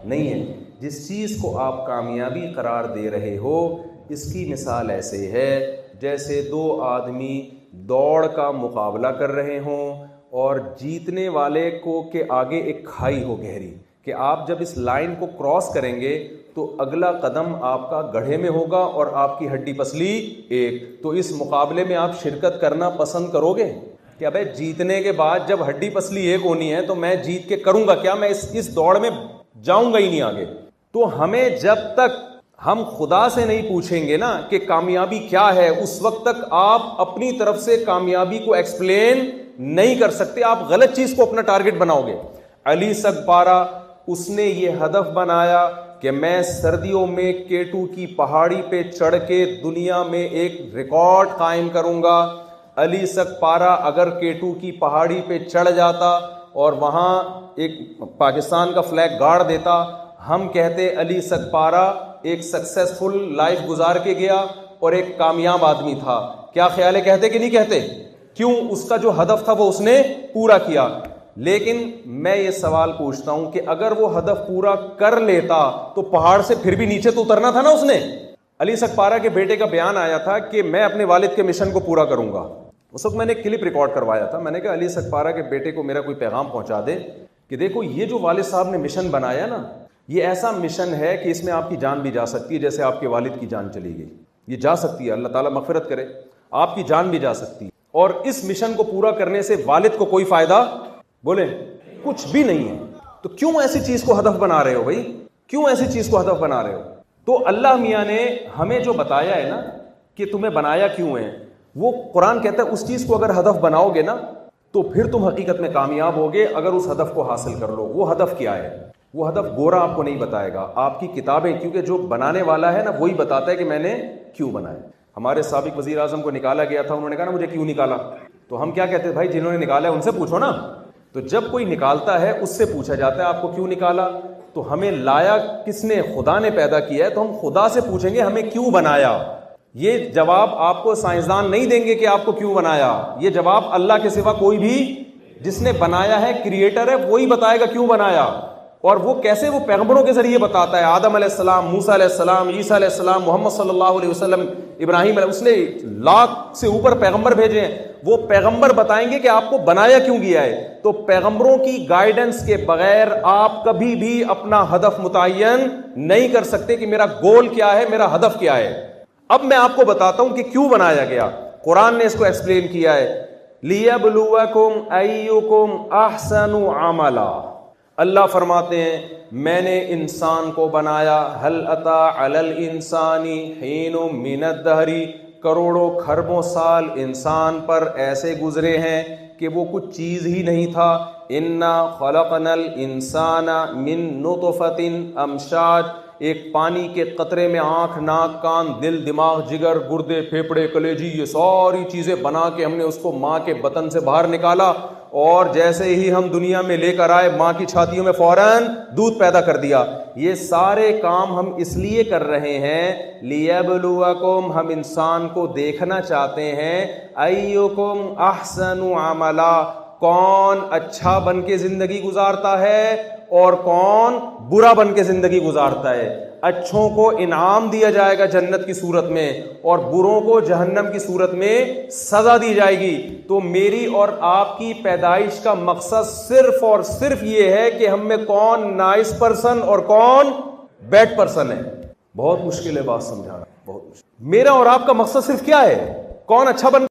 نہیں ہے. جس چیز کو آپ کامیابی قرار دے رہے ہو، اس کی مثال ایسے ہے جیسے 2 آدمی دوڑ کا مقابلہ کر رہے ہوں اور جیتنے والے کو کے آگے ایک کھائی ہو گہری، کہ آپ جب اس لائن کو کراس کریں گے تو اگلا قدم آپ کا گڑھے میں ہوگا اور آپ کی ہڈی پسلی ایک. تو اس مقابلے میں آپ شرکت کرنا پسند کرو گے کہ ابے جیتنے کے بعد جب ہڈی پسلی ایک ہونی ہے تو میں جیت کے کروں گا کیا؟ میں اس دوڑ میں جاؤں گا ہی نہیں آگے. تو ہمیں جب تک ہم خدا سے نہیں پوچھیں گے نا کہ کامیابی کیا ہے, اس وقت تک آپ اپنی طرف سے کامیابی کو ایکسپلین نہیں کر سکتے, آپ غلط چیز کو اپنا ٹارگٹ بناؤ گے. علی سگپارا, اس نے یہ ہدف بنایا کہ میں سردیوں میں K2 کی پہاڑی پہ چڑھ کے دنیا میں ایک ریکارڈ قائم کروں گا. علی سگپارا اگر K2 کی پہاڑی پہ چڑھ جاتا اور وہاں ایک پاکستان کا فلیگ گاڑ دیتا, ہم کہتے علی سگپارا ایک سکسیسفل لائف گزار کے گیا اور ایک کامیاب آدمی تھا. کیا خیال ہے, کہتے کہ نہیں کہتے؟ کیوں؟ اس کا جو ہدف تھا وہ اس نے پورا کیا. لیکن میں یہ سوال پوچھتا ہوں کہ اگر وہ ہدف پورا کر لیتا تو پہاڑ سے پھر بھی نیچے تو اترنا تھا نا اس نے. علی سگپارا کے بیٹے کا بیان آیا تھا کہ میں اپنے والد کے مشن کو پورا کروں گا. اس وقت میں نے کلپ ریکارڈ کروایا تھا, میں نے کہا علی سگپارا کے بیٹے کو میرا کوئی پیغام پہنچا دے کہ دیکھو یہ جو والد صاحب نے مشن بنایا نا, یہ ایسا مشن ہے کہ اس میں آپ کی جان بھی جا سکتی ہے, جیسے آپ کے والد کی جان چلی گئی, یہ جا سکتی ہے, اللہ تعالیٰ مغفرت کرے, آپ کی جان بھی جا سکتی ہے. اور اس مشن کو پورا کرنے سے والد کو کوئی فائدہ بولے کچھ بھی نہیں ہے. تو کیوں ایسی چیز کو ہدف بنا رہے ہو بھائی, کیوں ایسی چیز کو ہدف بنا رہے ہو؟ تو اللہ میاں نے ہمیں جو بتایا ہے نا کہ تمہیں بنایا کیوں ہے, وہ قرآن کہتا ہے اس چیز کو اگر ہدف بناؤ گے نا تو پھر تم حقیقت میں کامیاب ہوگے اگر اس ہدف کو حاصل کر لو. وہ ہدف کیا ہے؟ وہ ہدف گورا آپ کو نہیں بتائے گا, آپ کی کتابیں, کیونکہ جو بنانے والا ہے نا وہی بتاتا ہے کہ میں نے کیوں بنایا. ہمارے سابق وزیر اعظم کو نکالا گیا تھا, انہوں نے کہا نا مجھے کیوں نکالا, تو ہم کیا کہتے ہیں بھائی جنہوں نے نکالا ہے ان سے پوچھو نا. تو جب کوئی نکالتا ہے اس سے پوچھا جاتا ہے آپ کو کیوں نکالا. تو ہمیں لایا کس نے؟ خدا نے پیدا کیا ہے, تو ہم خدا سے پوچھیں گے ہمیں کیوں بنایا. یہ جواب آپ کو سائنسدان نہیں دیں گے کہ آپ کو کیوں بنایا, یہ جواب اللہ کے سوا کوئی بھی جس نے بنایا ہے, کریٹر ہے, وہی بتائے گا کیوں بنایا. اور وہ کیسے؟ وہ پیغمبروں کے ذریعے بتاتا ہے. آدم علیہ السلام, موسیٰ علیہ السلام, عیسیٰ علیہ السلام, محمد صلی اللہ علیہ وسلم, ابراہیم علیہ, اس نے 1,00,000 سے اوپر پیغمبر بھیجے ہیں. وہ پیغمبر بتائیں گے کہ آپ کو بنایا کیوں گیا ہے. تو پیغمبروں کی گائیڈنس کے بغیر آپ کبھی بھی اپنا ہدف متعین نہیں کر سکتے کہ میرا گول کیا ہے, میرا ہدف کیا ہے. اب میں آپ کو بتاتا ہوں کہ کیوں بنایا گیا. قرآن نے اس کو ایکسپلین کیا ہے, لِيَبْلُوَكُمْ أَيُّكُمْ أَحْسَنُ عَمَلًا. اللہ فرماتے ہیں میں نے انسان کو بنایا, هَلْ أَتَى عَلَى الْإِنسَانِ حِينٌ مِّنَ الدَّهْرِ, کروڑوں خربوں سال انسان پر ایسے گزرے ہیں کہ وہ کچھ چیز ہی نہیں تھا. إِنَّا خَلَقْنَا الْإِنسَانَ مِن نُطْفَةٍ أَمْشَاجٍ, ایک پانی کے قطرے میں آنکھ, ناک, کان, دل, دماغ, جگر, گردے, پھیپھڑے, کلیجی, یہ ساری چیزیں بنا کے ہم نے اس کو ماں کے بطن سے باہر نکالا, اور جیسے ہی ہم دنیا میں لے کر آئے ماں کی چھاتیوں میں فوراً دودھ پیدا کر دیا. یہ سارے کام ہم اس لیے کر رہے ہیں, لِيَبْلُوَكُمْ, ہم انسان کو دیکھنا چاہتے ہیں, أَيُّكُمْ أَحْسَنُ عَمَلًا, کون اچھا بن کے زندگی گزارتا ہے اور کون برا بن کے زندگی گزارتا ہے. اچھوں کو انعام دیا جائے گا جنت کی صورت میں, اور بروں کو جہنم کی صورت میں سزا دی جائے گی. تو میری اور آپ کی پیدائش کا مقصد صرف اور صرف یہ ہے کہ ہم میں کون نائس پرسن اور کون بیڈ پرسن ہے. بہت مشکل ہے بات سمجھانا, بہت مشکل. میرا اور آپ کا مقصد صرف کیا ہے؟ کون اچھا بن